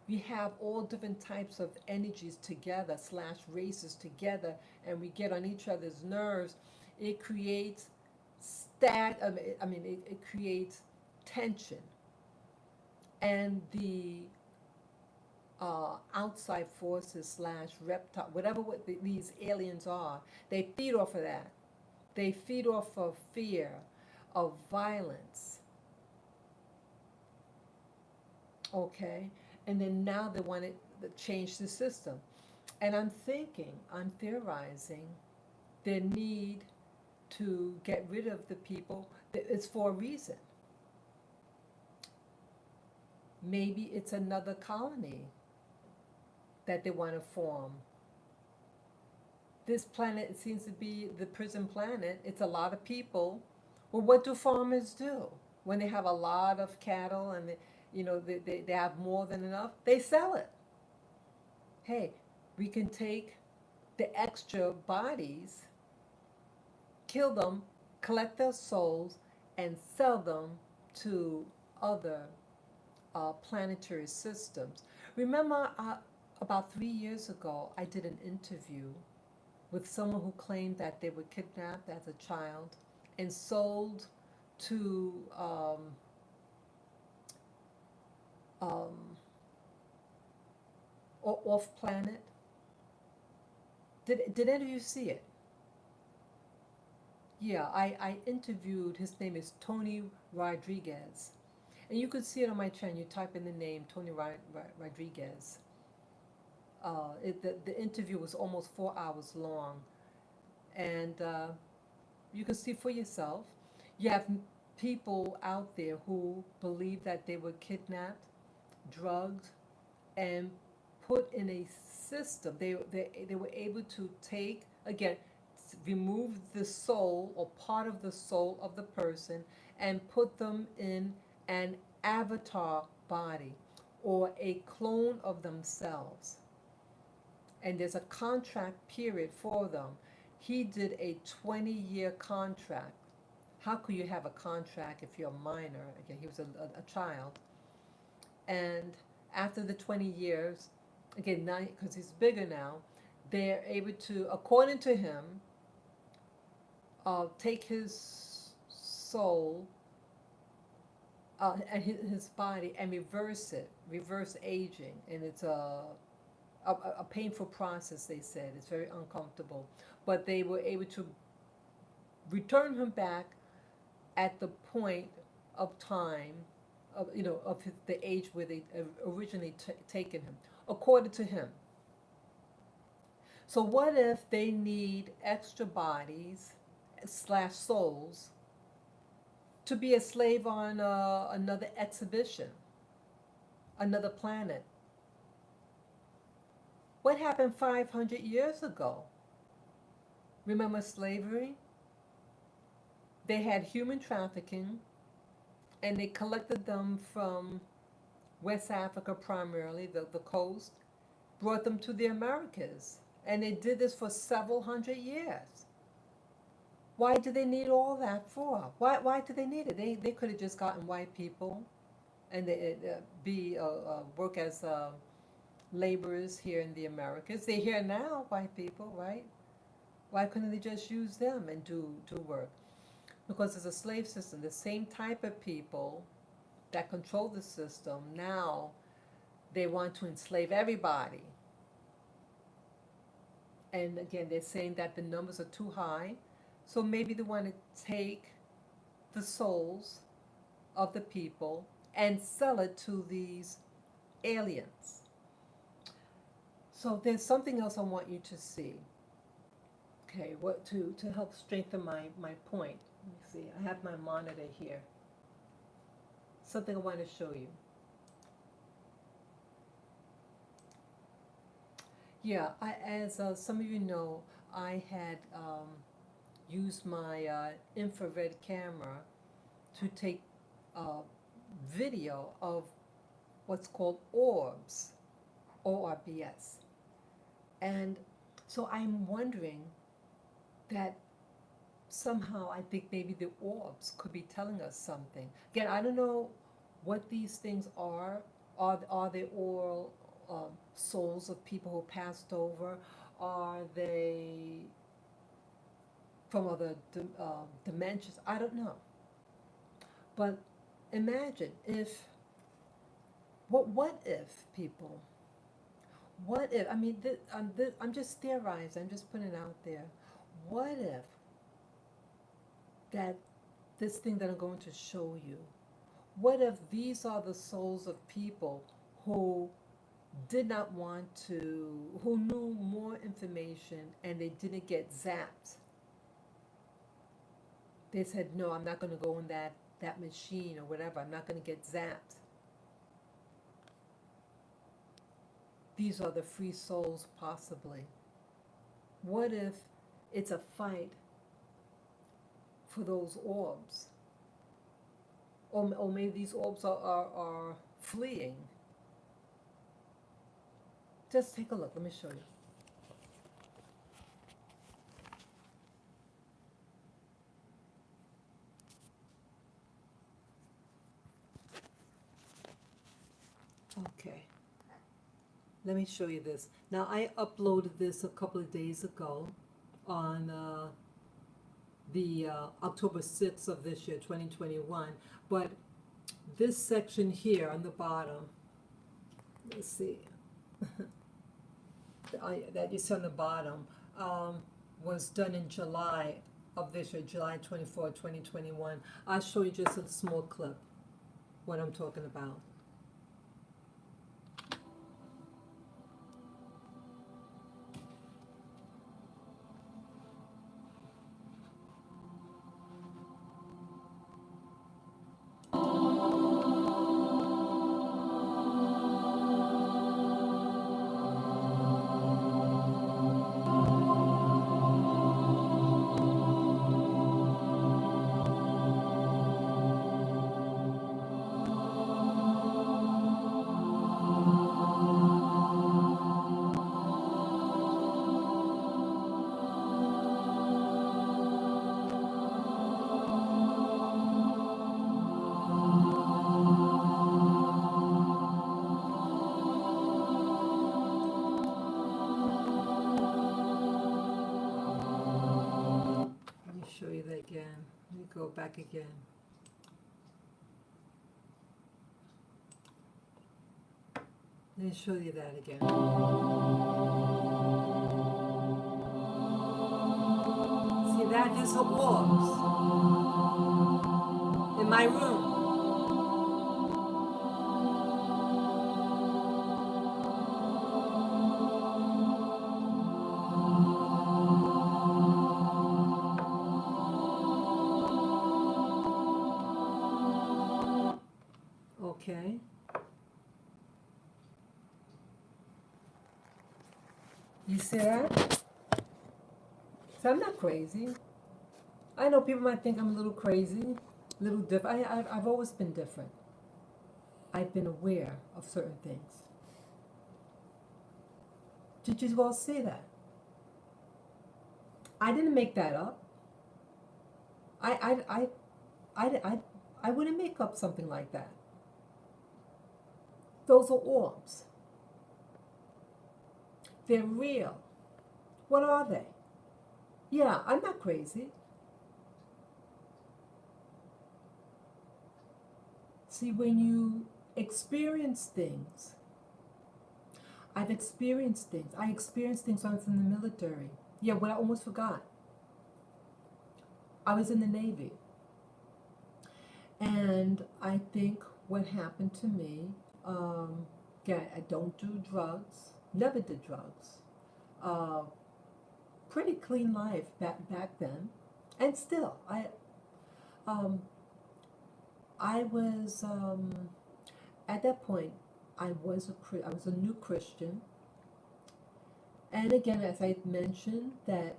we have all different types of energies together, slash races together, and we get on each other's nerves, it creates it creates tension. and the outside forces slash reptile, whatever these aliens are, they feed off of that. They feed off of fear, of violence, okay? And then now they want to change the system. And I'm theorizing, their need to get rid of the people, it's for a reason. Maybe it's another colony that they want to form. This planet seems to be the prison planet. It's a lot of people. Well, what do farmers do when they have a lot of cattle and they have more than enough? They sell it. Hey, we can take the extra bodies, kill them, collect their souls, and sell them to other planetary systems. Remember, about 3 years ago, I did an interview with someone who claimed that they were kidnapped as a child and sold to off planet. Did any of you see it? Yeah, I interviewed, his name is Tony Rodriguez. And you could see it on my channel. You type in the name Tony Rodriguez. The interview was almost 4 hours long. And you can see for yourself. You have people out there who believe that they were kidnapped, drugged, and put in a system. They were able to take, again, remove the soul or part of the soul of the person and put them in an avatar body or a clone of themselves. And there's a contract period for them. He did a 20-year contract. How could you have a contract if you're a minor? Again, he was a child. And after the 20 years, again, because he's bigger now, they're able to, according to him, take his soul and his body and reverse aging. And it's a painful process, they said. It's very uncomfortable. But they were able to return him back at the point of time, of the age where they originally taken him, according to him. So what if they need extra bodies / souls to be a slave on another exhibition, another planet? What happened 500 years ago? Remember slavery? They had human trafficking, and they collected them from West Africa primarily, the coast, brought them to the Americas. And they did this for several hundred years. Why do they need all that for? Why do they need it? They could have just gotten white people and they work as laborers here in the Americas. They're here now, white people, right? Why couldn't they just use them and do work? Because it's a slave system. The same type of people that control the system, now they want to enslave everybody. And again, they're saying that the numbers are too high. So maybe they want to take the souls of the people and sell it to these aliens. So there's something else I want you to see. Okay, what to help strengthen my point. Let me see. I have my monitor here. Something I want to show you. Yeah, as some of you know, I had used my infrared camera to take video of what's called orbs, ORBS. And so I'm wondering that somehow I think maybe the orbs could be telling us something. Again, I don't know what these things are. Are they all souls of people who passed over? Are they from other dimensions? I don't know. But imagine if What if, people? What if? I mean, I'm just theorizing. I'm just putting it out there. What if that this thing that I'm going to show you? What if these are the souls of people who did not want to, who knew more information and they didn't get zapped? They said, no, I'm not going to go in that machine or whatever. I'm not going to get zapped. These are the free souls, possibly. What if it's a fight for those orbs? Or maybe these orbs are fleeing. Just take a look. Let me show you. Okay. Let me show you this. Now, I uploaded this a couple of days ago on the October 6th of this year, 2021. But this section here on the bottom, let's see, that you see on the bottom, was done in July of this year, July 24, 2021. I'll show you just a small clip, what I'm talking about. Let me show you that again. Let me go back again. Let me show you that again. See that? These are orbs in my room. Okay. You see that? So I'm not crazy. I know people might think I'm a little crazy, a little different. I've always been different. I've been aware of certain things. Did you all see that? I didn't make that up. I wouldn't make up something like that. Those are orbs. They're real. What are they? Yeah, I'm not crazy. See, when you experience things, I've experienced things. I experienced things when I was in the military. Yeah, what I almost forgot. I was in the Navy. And I think what happened to me, again, I don't do drugs, never did drugs. Pretty clean life back then. And still, I was, at that point, I was a new Christian. And again, as I mentioned, that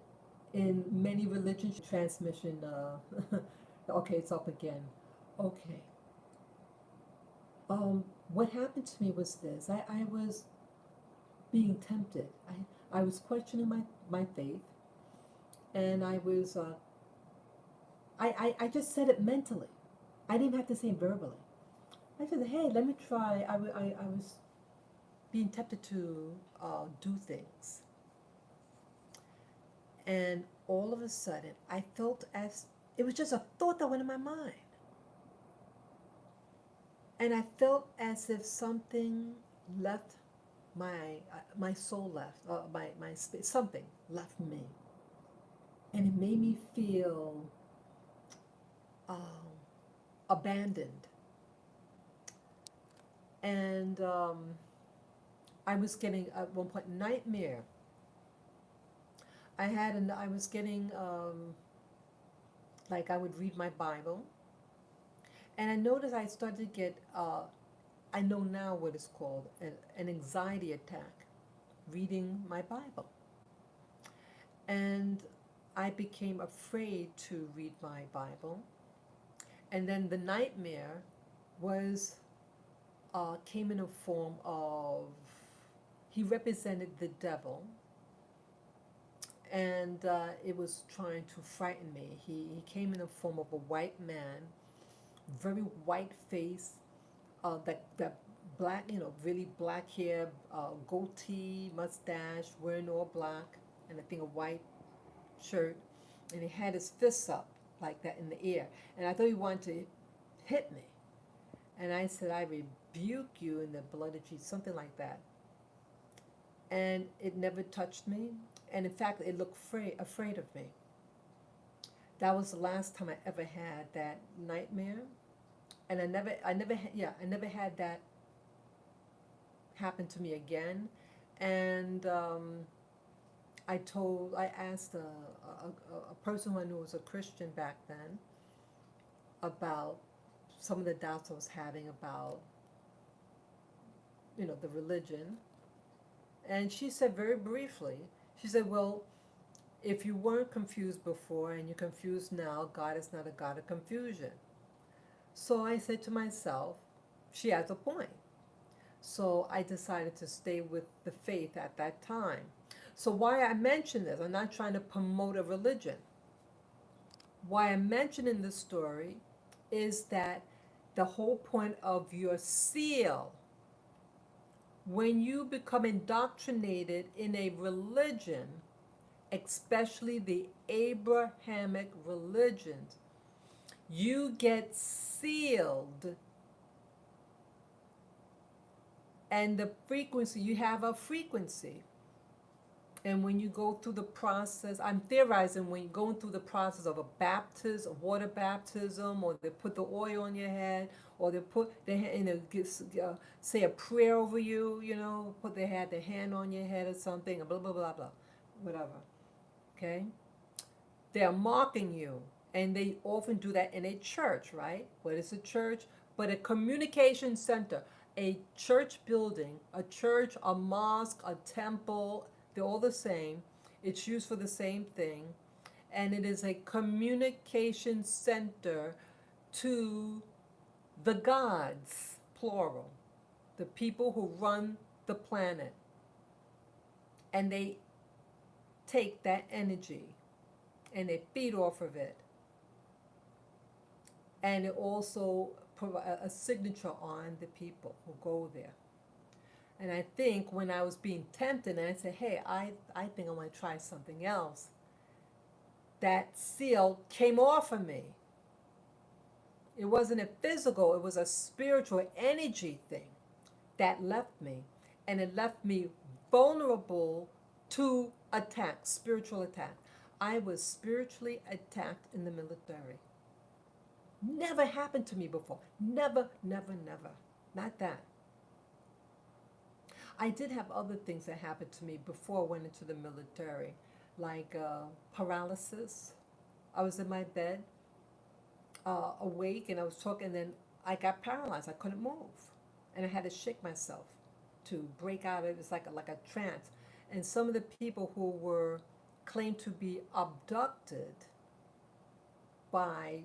in many religions, transmission, okay, it's up again. Okay. What happened to me was this. I was being tempted. I was questioning my faith. And I was, I just said it mentally. I didn't even have to say it verbally. I said, hey, let me try. I was being tempted to do things. And all of a sudden, I felt as, it was just a thought that went in my mind. And I felt as if something left my soul left, my spirit, something left me. And it made me feel um, abandoned. And I was getting, at one point, nightmare. I was getting, like I would read my Bible, and I noticed I started to get, I know now what it's called, an anxiety attack, reading my Bible. And I became afraid to read my Bible. And then the nightmare was, came in a form of, he represented the devil, and it was trying to frighten me. He came in the form of a white man, very white face, that black, really black hair, goatee, mustache, wearing all black, and I think a white shirt, and he had his fists up like that in the air, and I thought he wanted to hit me, and I said, I rebuke you in the blood of Jesus, something like that, and it never touched me, and in fact, it looked afraid of me. That was the last time I ever had that nightmare, and I never had that happen to me again, and I asked a person who I knew was a Christian back then about some of the doubts I was having about, the religion. And she said very briefly, she said, well, if you weren't confused before and you're confused now, God is not a God of confusion. So I said to myself, she has a point. So I decided to stay with the faith at that time. So why I mention this, I'm not trying to promote a religion. Why I'm mentioning this story is that the whole point of your seal, when you become indoctrinated in a religion, especially the Abrahamic religions, you get sealed, and the frequency, you have a frequency. And when you go through the process, I'm theorizing, when you're going through the process of a baptism, a water baptism, or they put the oil on your head, or say a prayer over you, put their hand on your head or something, blah, blah, blah, blah, whatever, okay? They're mocking you, and they often do that in a church, right? What is a church? But a communication center, a church building, a church, a mosque, a temple, they're all the same. It's used for the same thing. And it is a communication center to the gods, plural, the people who run the planet. And they take that energy and they feed off of it. And it also provides a signature on the people who go there. And I think when I was being tempted and I said, hey, I think I want to try something else, that seal came off of me. It wasn't a physical, it was a spiritual energy thing that left me. And it left me vulnerable to attack, spiritual attack. I was spiritually attacked in the military. Never happened to me before. Never, never, never. Not that. I did have other things that happened to me before I went into the military, like paralysis. I was in my bed, awake, and I was talking, and then I got paralyzed. I couldn't move. And I had to shake myself to break out of it. It was like a trance. And some of the people who were claimed to be abducted by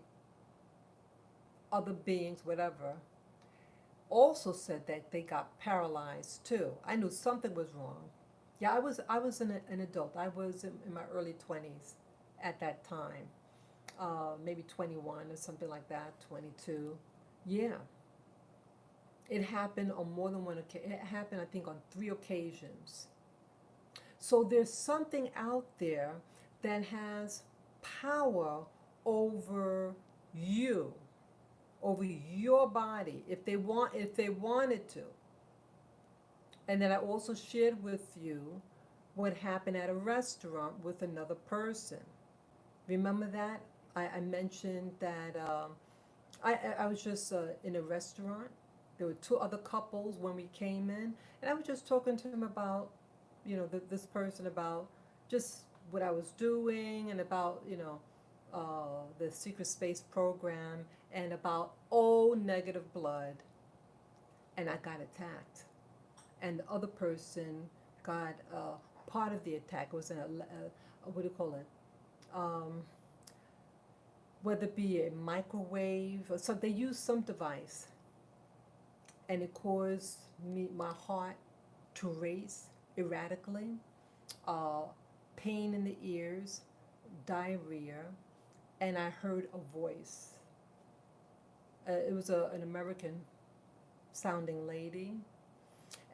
other beings, whatever, also said that they got paralyzed too. I knew something was wrong. Yeah, I was an adult. I was in my early 20s at that time, maybe 21 or something like that, 22. Yeah, it happened on more than one occasion. It happened, I think, on 3 occasions. So there's something out there that has power over you, over your body if they wanted to. And then I also shared with you what happened at a restaurant with another person. Remember that? I mentioned that I was just in a restaurant. There were two other couples when we came in, and I was just talking to him about, this person about just what I was doing and about, the secret space program and about negative blood. And I got attacked. And the other person got part of the attack was in what do you call it? Um, whether it be a microwave or so, they used some device, and it caused my heart to race erratically, uh, pain in the ears, diarrhea, and I heard a voice. It was an American sounding lady.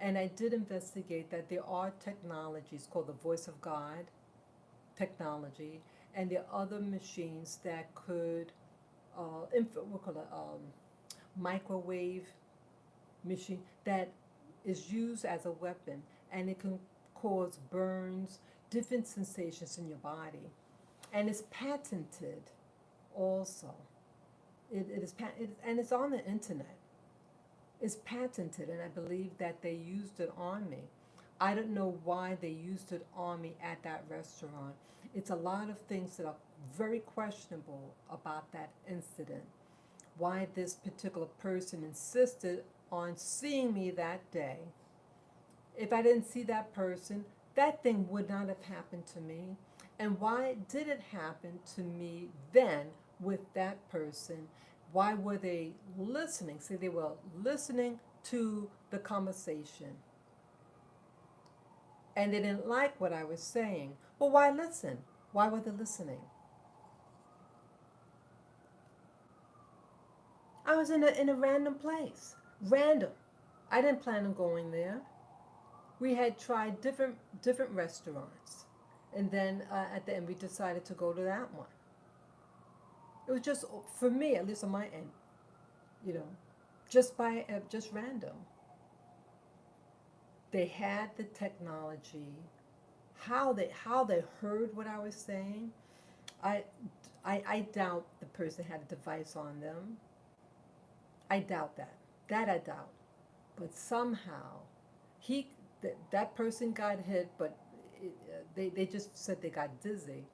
And I did investigate that there are technologies called the Voice of God technology, and there are other machines that could, we call it microwave machine that is used as a weapon, and it can cause burns, different sensations in your body, and it's patented also. And it's on the internet. It's patented, and I believe that they used it on me. I don't know why they used it on me at that restaurant. It's a lot of things that are very questionable about that incident. Why this particular person insisted on seeing me that day. If I didn't see that person, that thing would not have happened to me. And why did it happen to me then with that person? Why were they listening? See, they were listening to the conversation. And they didn't like what I was saying. But why listen? Why were they listening? I was in a random place. Random. I didn't plan on going there. We had tried different restaurants. And then at the end, we decided to go to that one. It was just, for me, at least on my end, you know, just random. They had the technology. How they heard what I was saying, I, I doubt the person had a device on them. I doubt that. That I doubt. But somehow, that person got hit, but they just said they got dizzy,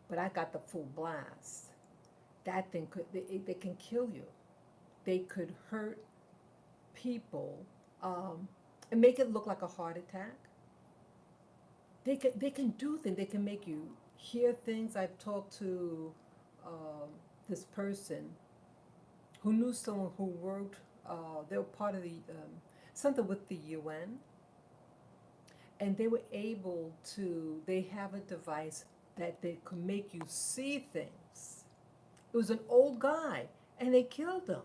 but I got the full blast. That thing they can kill you. They could hurt people and make it look like a heart attack. They can do things. They can make you hear things. I've talked to this person who knew someone who worked. They were part of the something with the UN, and they were able to. They have a device that they could make you see things. It was an old guy, and they killed him.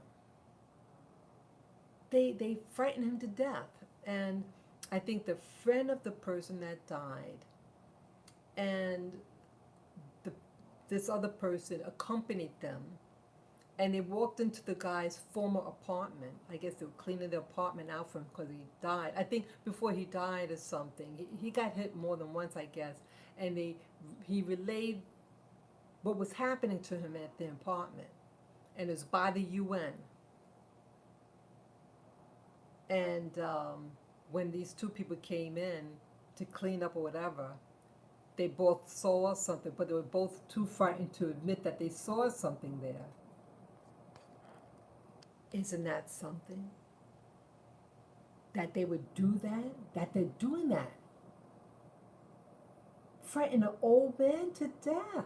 They frightened him to death, and I think the friend of the person that died, and this other person accompanied them, and they walked into the guy's former apartment. I guess they were cleaning the apartment out for him because he died. I think before he died or something, he got hit more than once, I guess, and he relayed what was happening to him at the apartment, and it was by the UN. And when these two people came in to clean up or whatever, they both saw something, but they were both too frightened to admit that they saw something there. Isn't that something? That they would do that? That they're doing that. Frighten an old man to death.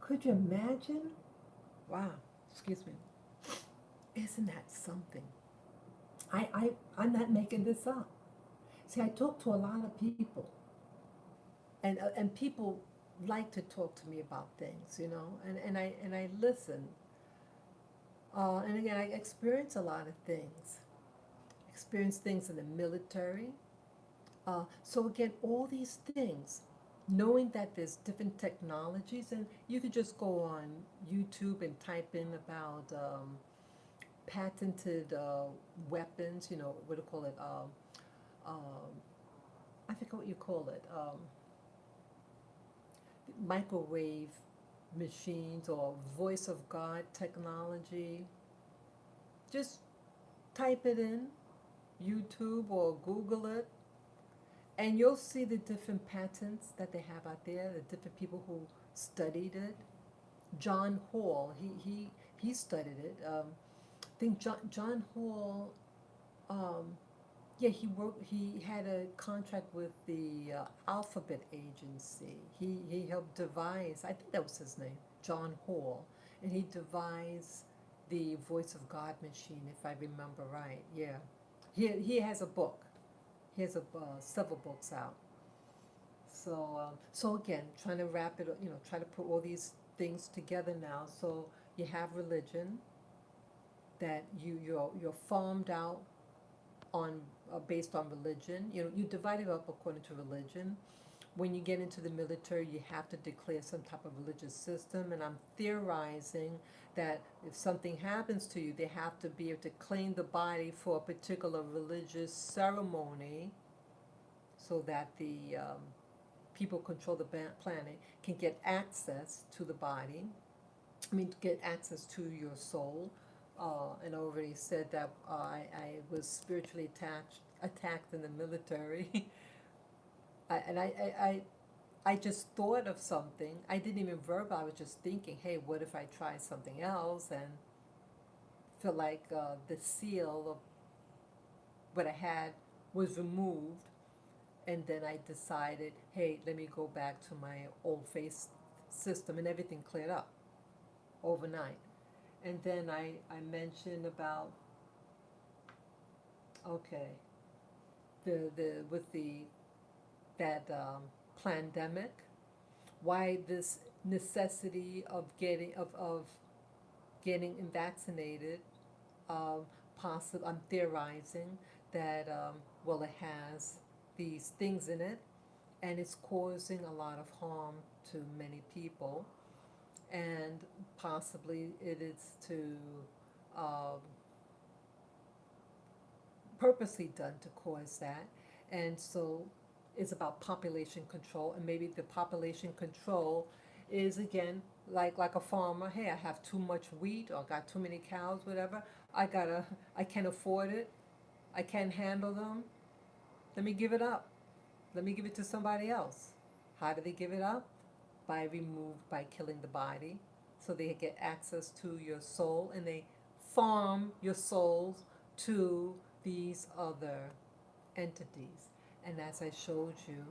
Could you imagine? Wow, excuse me. Isn't that something? I'm not making this up. See, I talk to a lot of people, and people like to talk to me about things, and I listen. And again, I experience a lot of things. Experience things in the military. So again, all these things, knowing that there's different technologies, and you could just go on YouTube and type in about patented weapons, what do you call it? Um, I forget what you call it. Microwave machines or voice of God technology. Just type it in YouTube or Google it, and you'll see the different patents that they have out there, the different people who studied it. John Hall, he studied it. I think John Hall, um, yeah, he had a contract with the Alphabet Agency. He helped devise, I think that was his name, John Hall, and he devised the Voice of God machine, if I remember right. Yeah, he has a book. He has several books out. So again, trying to wrap it, try to put all these things together now. So you have religion that you're farmed out on based on religion. You divide it up according to religion. When you get into the military, you have to declare some type of religious system, and I'm theorizing that if something happens to you, they have to be able to claim the body for a particular religious ceremony, so that the people who control the planet can get access to the body. I mean, to get access to your soul. And I already said that I was spiritually attacked in the military. I just thought of something. I didn't even verbal. I was just thinking, hey, what if I try something else and feel like the seal of what I had was removed, and then I decided, hey, let me go back to my old face system, and everything cleared up overnight. And then I mentioned about, okay, with that pandemic, why this necessity of getting vaccinated, possible. I'm theorizing that well, it has these things in it, and it's causing a lot of harm to many people, and possibly it is to um, purposely done to cause that. And so it's about population control, and maybe the population control is again like a farmer. Hey, I have too much wheat, or got too many cows, whatever. I can't afford it. I can't handle them. Let me give it up. Let me give it to somebody else. How do they give it up? By killing the body, so they get access to your soul, and they farm your souls to these other entities. And as I showed you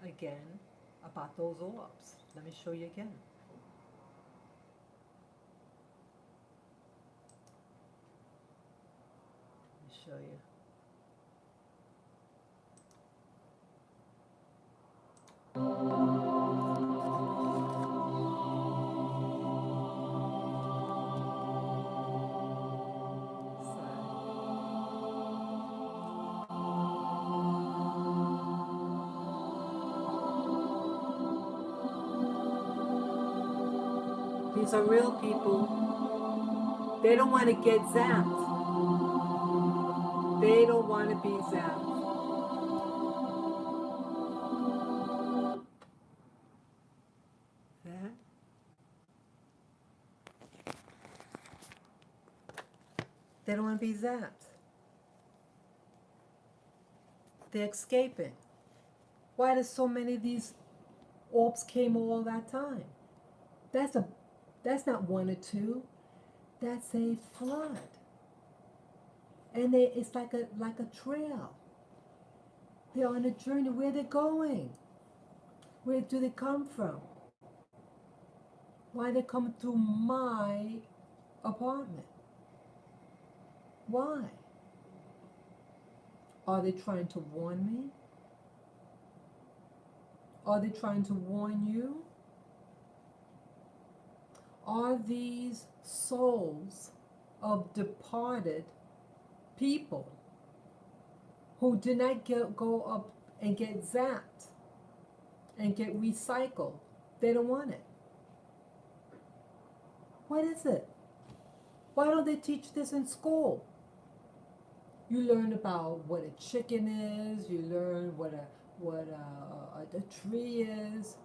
again about those orbs, let me show you again. Let me show you. These are real people. They don't want to get zapped. They don't want to be zapped. That. They don't want to be zapped. They're escaping. Why does so many of these orbs came all that time? That's not one or two. That's a flood. And it's like a trail. They're on a journey. Where they're going? Where do they come from? Why they come through my apartment? Why? Are they trying to warn me? Are they trying to warn you? Are these souls of departed people who did not go up and get zapped and get recycled? They don't want it. What is it? Why don't they teach this in school? You learn about what a chicken is. You learn what a tree is.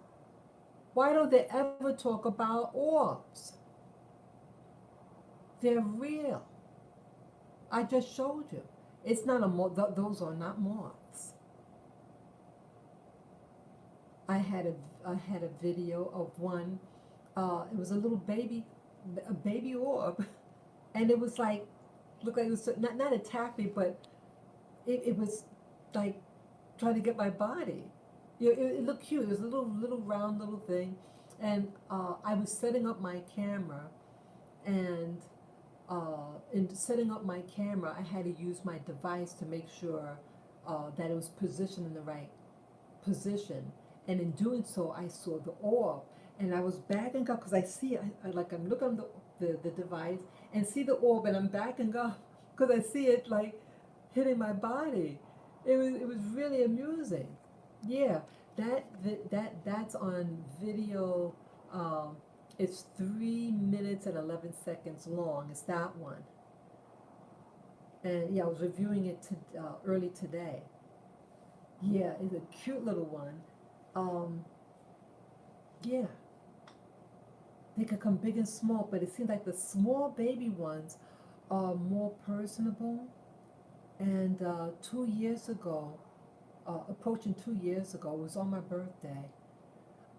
Why don't they ever talk about orbs? They're real. I just showed you. It's not a those are not moths. I had a video of one. It was a little a baby orb, and it was like looked like it was not attack me, but it was like trying to get my body. It looked cute. It was a little round little thing, and I was setting up my camera, and in setting up my camera, I had to use my device to make sure that it was positioned in the right position. And in doing so, I saw the orb, and I was backing up because I see it. I'm looking at the device and see the orb, and I'm backing up because I see it like hitting my body. It was really amusing. Yeah, that's on video. Um, it's 3 minutes and 11 seconds long. It's that one. And yeah, I was reviewing it early today. Yeah, it's a cute little one. Um, yeah, they could come big and small, but it seems like the small baby ones are more personable. And 2 years ago, approaching 2 years ago, it was on my birthday,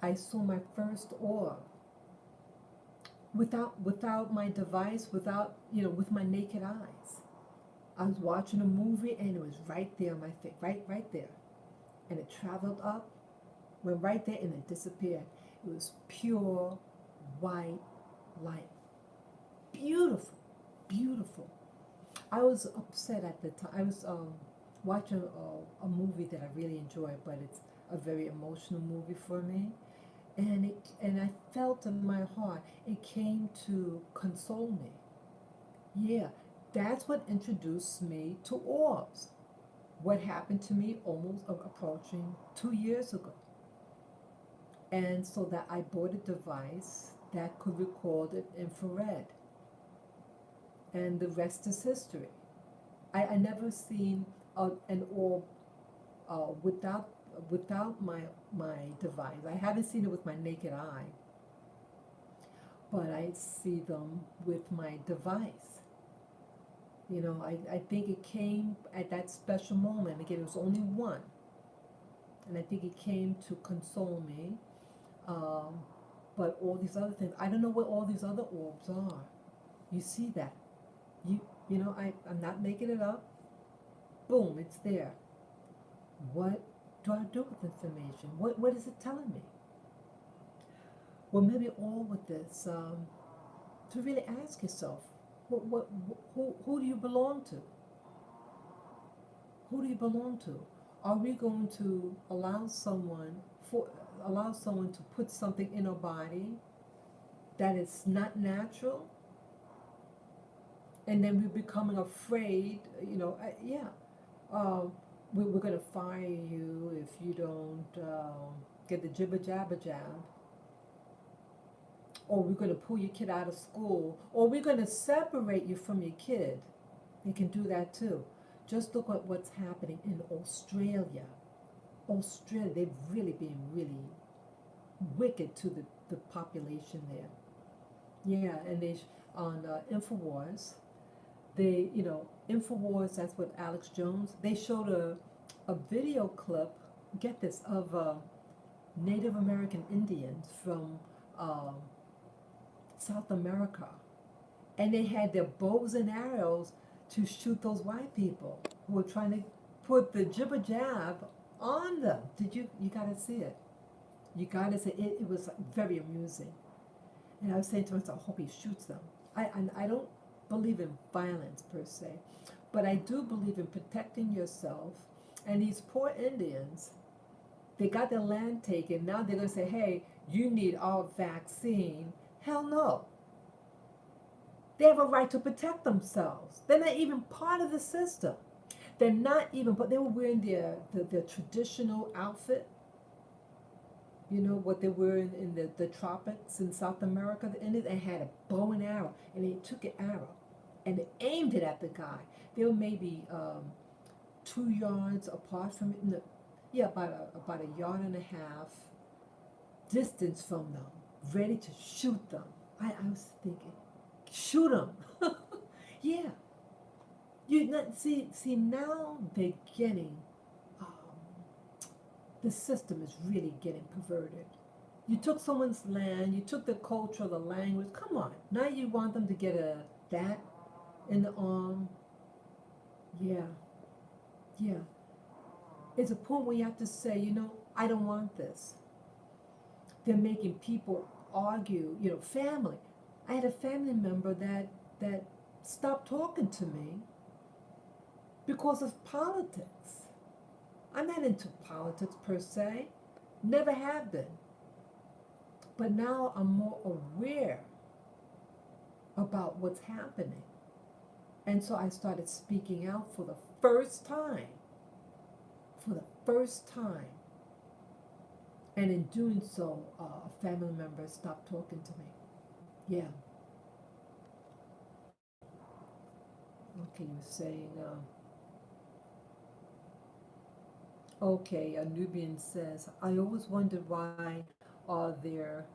I saw my first orb without my device, without with my naked eyes. I was watching a movie and it was right there on my face, right there, and it traveled up, went right there, and it disappeared. It was pure white light, beautiful, beautiful. I was upset at the time. I was watching a movie that I really enjoy, but it's a very emotional movie for me. And I felt in my heart it came to console me. Yeah, that's what introduced me to orbs. What happened to me almost approaching 2 years ago. And so that I bought a device that could record it infrared. And the rest is history. I never seen an orb without my device. I haven't seen it with my naked eye, but I see them with my device. I think it came at that special moment. Again, it was only one, and I think it came to console me. Um, but all these other things, I don't know what all these other orbs are. You see that? I'm not making it up. Boom, it's there. What do I do with information? What is it telling me? Well, maybe all with this, to really ask yourself, who do you belong to? Who do you belong to? Are we going to allow someone to put something in our body that is not natural, and then we're becoming afraid? Yeah. We're going to fire you if you don't get the jibber jabber jab, or we're going to pull your kid out of school, or we're going to separate you from your kid. They can do that too. Just look at what's happening in Australia. They've really been really wicked to the population there. Yeah, and on InfoWars, InfoWars, that's what Alex Jones, they showed a video clip, get this, of Native American Indians from South America. And they had their bows and arrows to shoot those white people who were trying to put the jibber jab on them. You gotta see it. You gotta see it. It was very amusing. And I was saying to myself, I hope he shoots them. I don't believe in violence per se, but I do believe in protecting yourself. And these poor Indians, they got their land taken. Now they're going to say, hey, you need our vaccine. Hell no. They have a right to protect themselves. They're not even part of the system. They're not even, but they were wearing their traditional outfit. You know what they were in the tropics in South America. The Indians, they had a bow and arrow, and they took an arrow and aimed it at the guy. They were maybe 2 yards apart from it. No, yeah, about a yard and a half distance from them, ready to shoot them. I was thinking, shoot them. Yeah, you not see now they're getting um, the system is really getting perverted. You took someone's land, you took the culture, the language. Come on, now you want them to get a that in the arm. Yeah, yeah. It's a point where you have to say, I don't want this. They're making people argue. Family. I had a family member that stopped talking to me because of politics. I'm not into politics per se, never have been. But now I'm more aware about what's happening. And so I started speaking out for the first time. For the first time. And in doing so, a family member stopped talking to me. Yeah. Okay, you were saying, okay, a Nubian says, I always wondered why are there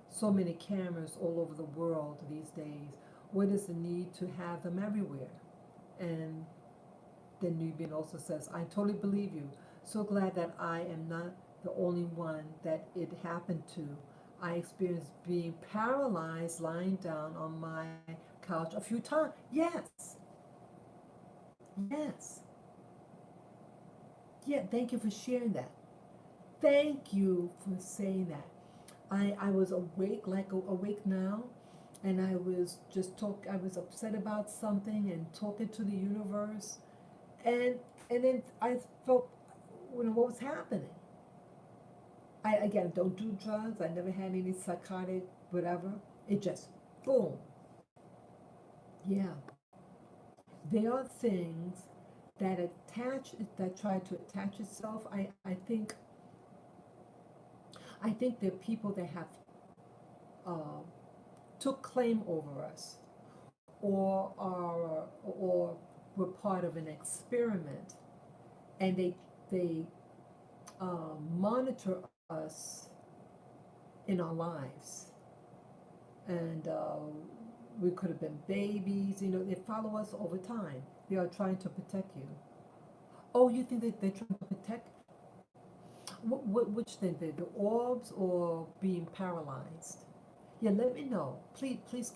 so many cameras all over the world these days? What is the need to have them everywhere? And then Nubian also says, I totally believe you. So glad that I am not the only one that it happened to. I experienced being paralyzed lying down on my couch a few times. Yes. Yes. Yeah, thank you for sharing that. Thank you for saying that. I was awake, like awake now, and I was I was upset about something and talking to the universe, and then I felt, what was happening. I, again, don't do drugs. I never had any psychotic whatever. It just, boom. Yeah. There are things that try to attach itself. I think there are people that have uh, took claim over us, or were part of an experiment, and they monitor us in our lives, and we could have been babies. They follow us over time. They are trying to protect you. Oh, you think that they're trying to protect? Which thing? The orbs or being paralyzed? Yeah, let me know. Please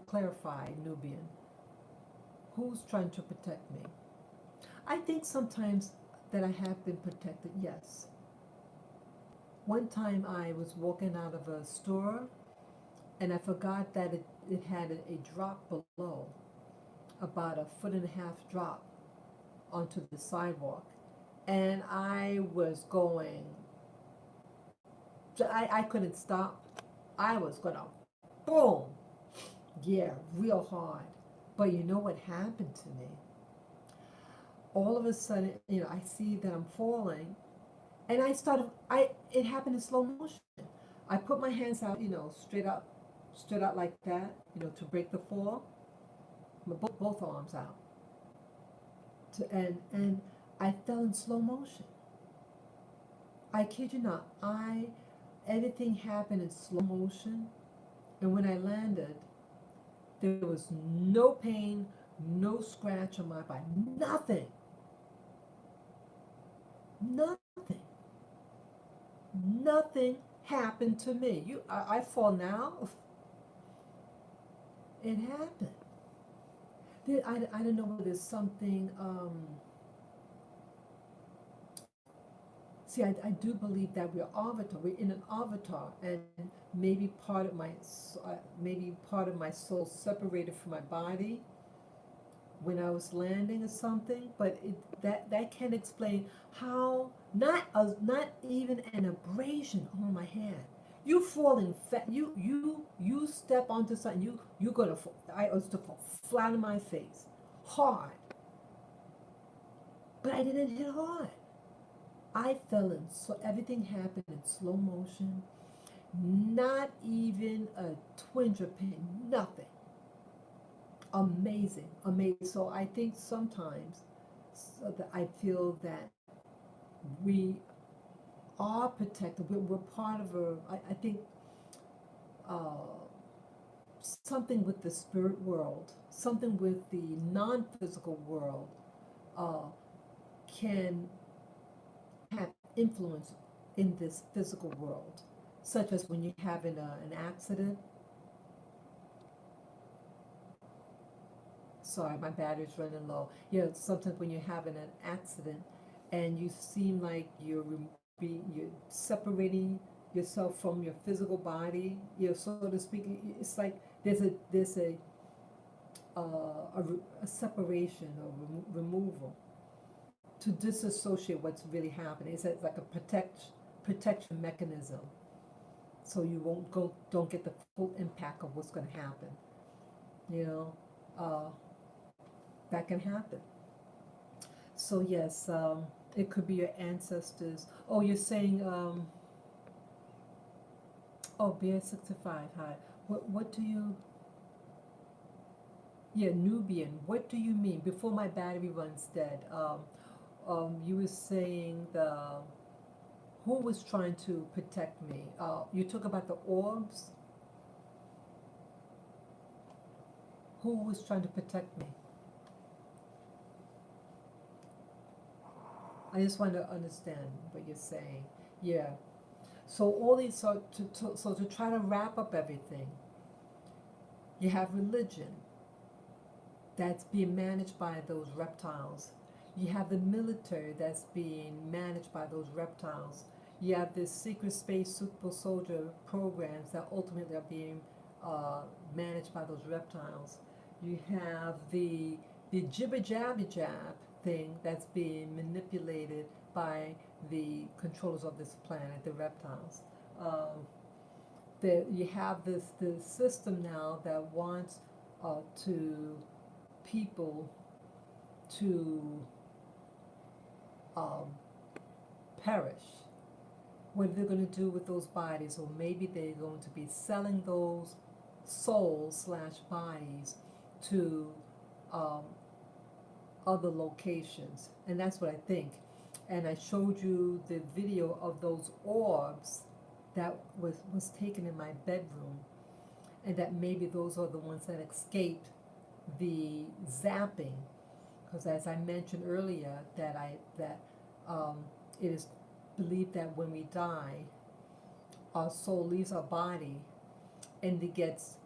clarify, Nubian. Who's trying to protect me? I think sometimes that I have been protected, yes. One time I was walking out of a store and I forgot that it had a drop below, about 1.5 foot drop onto the sidewalk. And I was going, I couldn't stop. I was gonna, boom, yeah, real hard. But you know what happened to me? All of a sudden, I see that I'm falling, and it happened in slow motion. I put my hands out, straight out like that, to break the fall. Both arms out, and I fell in slow motion. I kid you not, everything happened in slow motion, and when I landed, there was no pain, no scratch on my body, nothing. Nothing. Nothing happened to me. I fall now. It happened. I don't know whether there's something. See, I do believe that we're avatar. We're in an avatar, and maybe part of my soul separated from my body when I was landing or something. But that can't explain how. Not even an abrasion on my hand. You falling you step onto something. You gonna fall. I was to fall flat on my face, hard. But I didn't hit hard. I fell in, so everything happened in slow motion, not even a twinge of pain, nothing. amazing, amazing. So I think sometimes, so that I feel that we are protected. We're part of I think uh, something with the spirit world, something with the non-physical world uh, can have influence in this physical world, such as when you're having an accident. Sorry, my battery's running low. Sometimes when you're having an accident and you seem like you're separating yourself from your physical body, so to speak. It's like there's a separation or removal to disassociate what's really happening. It's like a protection mechanism, so you don't get the full impact of what's going to happen. You know, uh, that can happen. So yes, it could be your ancestors. Oh, you're saying, oh, Bear 65. Hi. What do you? Yeah, Nubian. What do you mean? Before my battery runs dead. You were saying who was trying to protect me? You talk about the orbs. Who was trying to protect me? I just want to understand what you're saying. Yeah. So all these so to try to wrap up everything, you have religion that's being managed by those reptiles. You have the military that's being managed by those reptiles. You have this secret space super soldier programs that ultimately are being uh, managed by those reptiles. You have the jibber jabber jab thing that's being manipulated by the controllers of this planet, the reptiles. Um, you have this system now that wants to people to um, perish. What they're going to do with those bodies, or maybe they're going to be selling those souls slash bodies to um, other locations, and that's what I think. And I showed you the video of those orbs that was taken in my bedroom, and that maybe those are the ones that escaped the zapping, because as I mentioned earlier, that um, it is believed that when we die, our soul leaves our body and it gets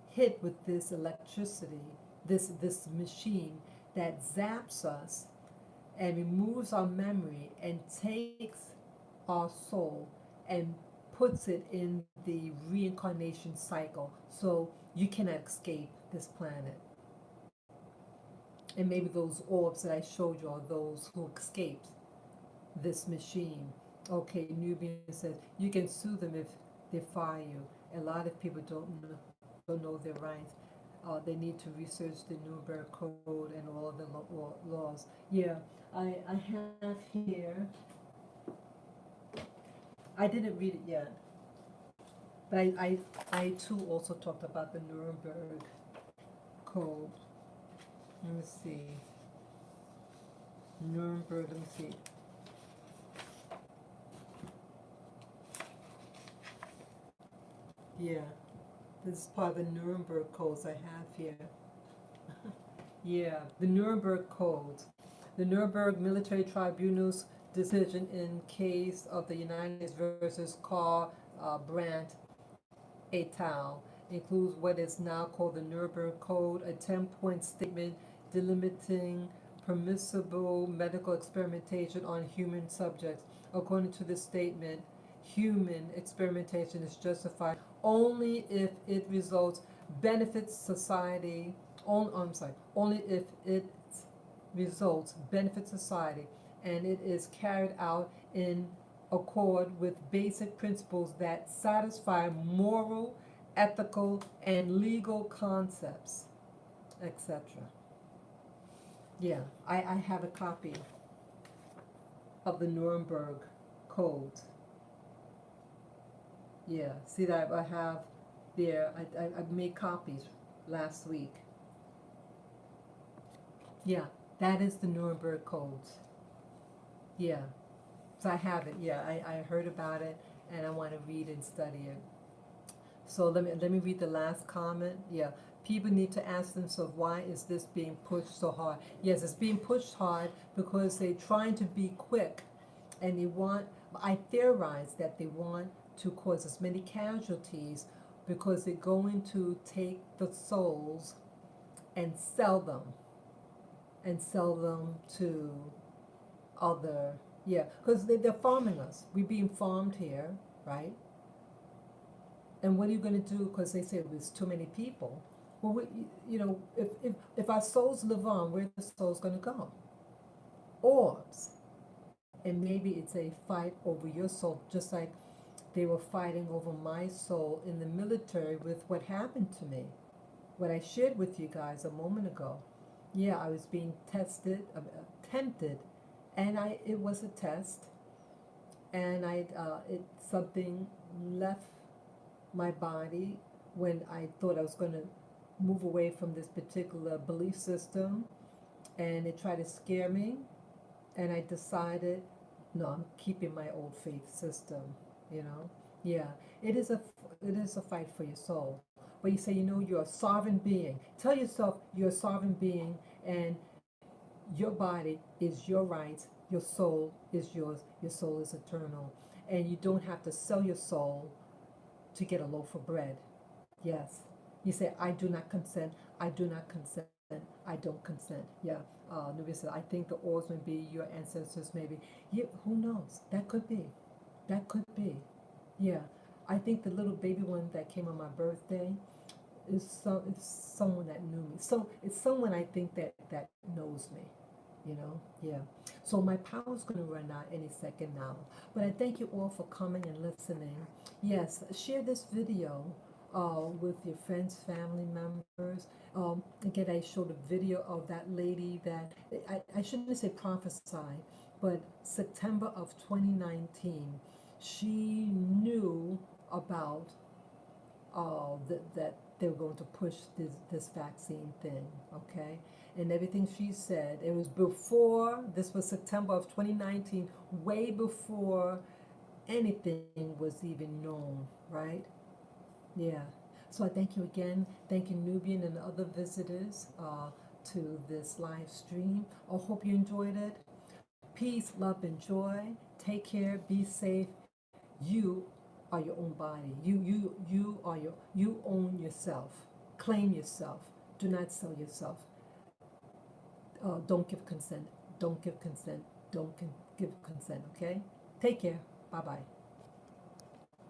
hit with this electricity, this machine that zaps us and removes our memory and takes our soul and puts it in the reincarnation cycle. So you cannot escape this planet. And maybe those orbs that I showed you are those who escaped this machine. Okay, Nubian says you can sue them if they fire you. A lot of people don't know their rights. They need to research the Nuremberg Code and all of the laws. Yeah, I have here. I didn't read it yet, but I too also talked about the Nuremberg Code. Let me see. Nuremberg. Let me see. Yeah, this is part of the Nuremberg codes I have here. Yeah, the Nuremberg codes. The Nuremberg Military Tribunal's decision in case of the United States versus Carl Brandt et al. Includes what is now called the Nuremberg Code, a 10-point statement delimiting permissible medical experimentation on human subjects. According to the statement, human experimentation is justified only if it results benefits society. Only if its results benefit society, and it is carried out in accord with basic principles that satisfy moral, ethical, and legal concepts, etc. Yeah, I have a copy of the Nuremberg Code. Yeah, see that I have there. I made copies last week. Yeah, that is the Nuremberg codes. Yeah, so I have it. Yeah, I heard about it, and I want to read and study it. So let me read the last comment. Yeah, people need to ask themselves, why is this being pushed so hard? Yes, it's being pushed hard because they're trying to be quick, and they want. I theorize that they want to cause as many casualties because they're going to take the souls and sell them to other. Yeah, because they're farming us. We're being farmed here, right? And what are you going to do? Because they say there's too many people. Well, if our souls live on, where are the souls going to go? Orbs. And maybe it's a fight over your soul, just like they were fighting over my soul in the military with what happened to me. What I shared with you guys a moment ago. Yeah, I was being tested, tempted, and it was a test, and something left my body when I thought I was going to move away from this particular belief system, and it tried to scare me, and I decided, no, I'm keeping my old faith system, you know. Yeah, it is a fight for your soul. But you say, you're a sovereign being. Tell yourself you're a sovereign being, and your body is your rights, your soul is yours, your soul is eternal, and you don't have to sell your soul to get a loaf of bread. Yes. You say, I do not consent, I do not consent, I don't consent. Yeah. Nubia said, I think the Orbs may be your ancestors, maybe. Yeah, who knows? That could be. That could be. Yeah. I think the little baby one that came on my birthday it's someone that knew me. So it's someone I think that knows me. Yeah. So my power's going to run out any second now. But I thank you all for coming and listening. Yes, share this video with your friends, family members. Again, I showed a video of that lady that I shouldn't say prophesy, but September of 2019, she knew about that they were going to push this vaccine thing, okay? And everything she said, it was before, this was September of 2019, way before anything was even known, right? Yeah. So I thank you again. Thank you, Nubian and other visitors to this live stream. I hope you enjoyed it. Peace, love, and joy. Take care. Be safe. You are your own body. You own yourself. Claim yourself. Do not sell yourself. Don't give consent. Don't give consent. Don't give consent. Okay. Take care. Bye bye.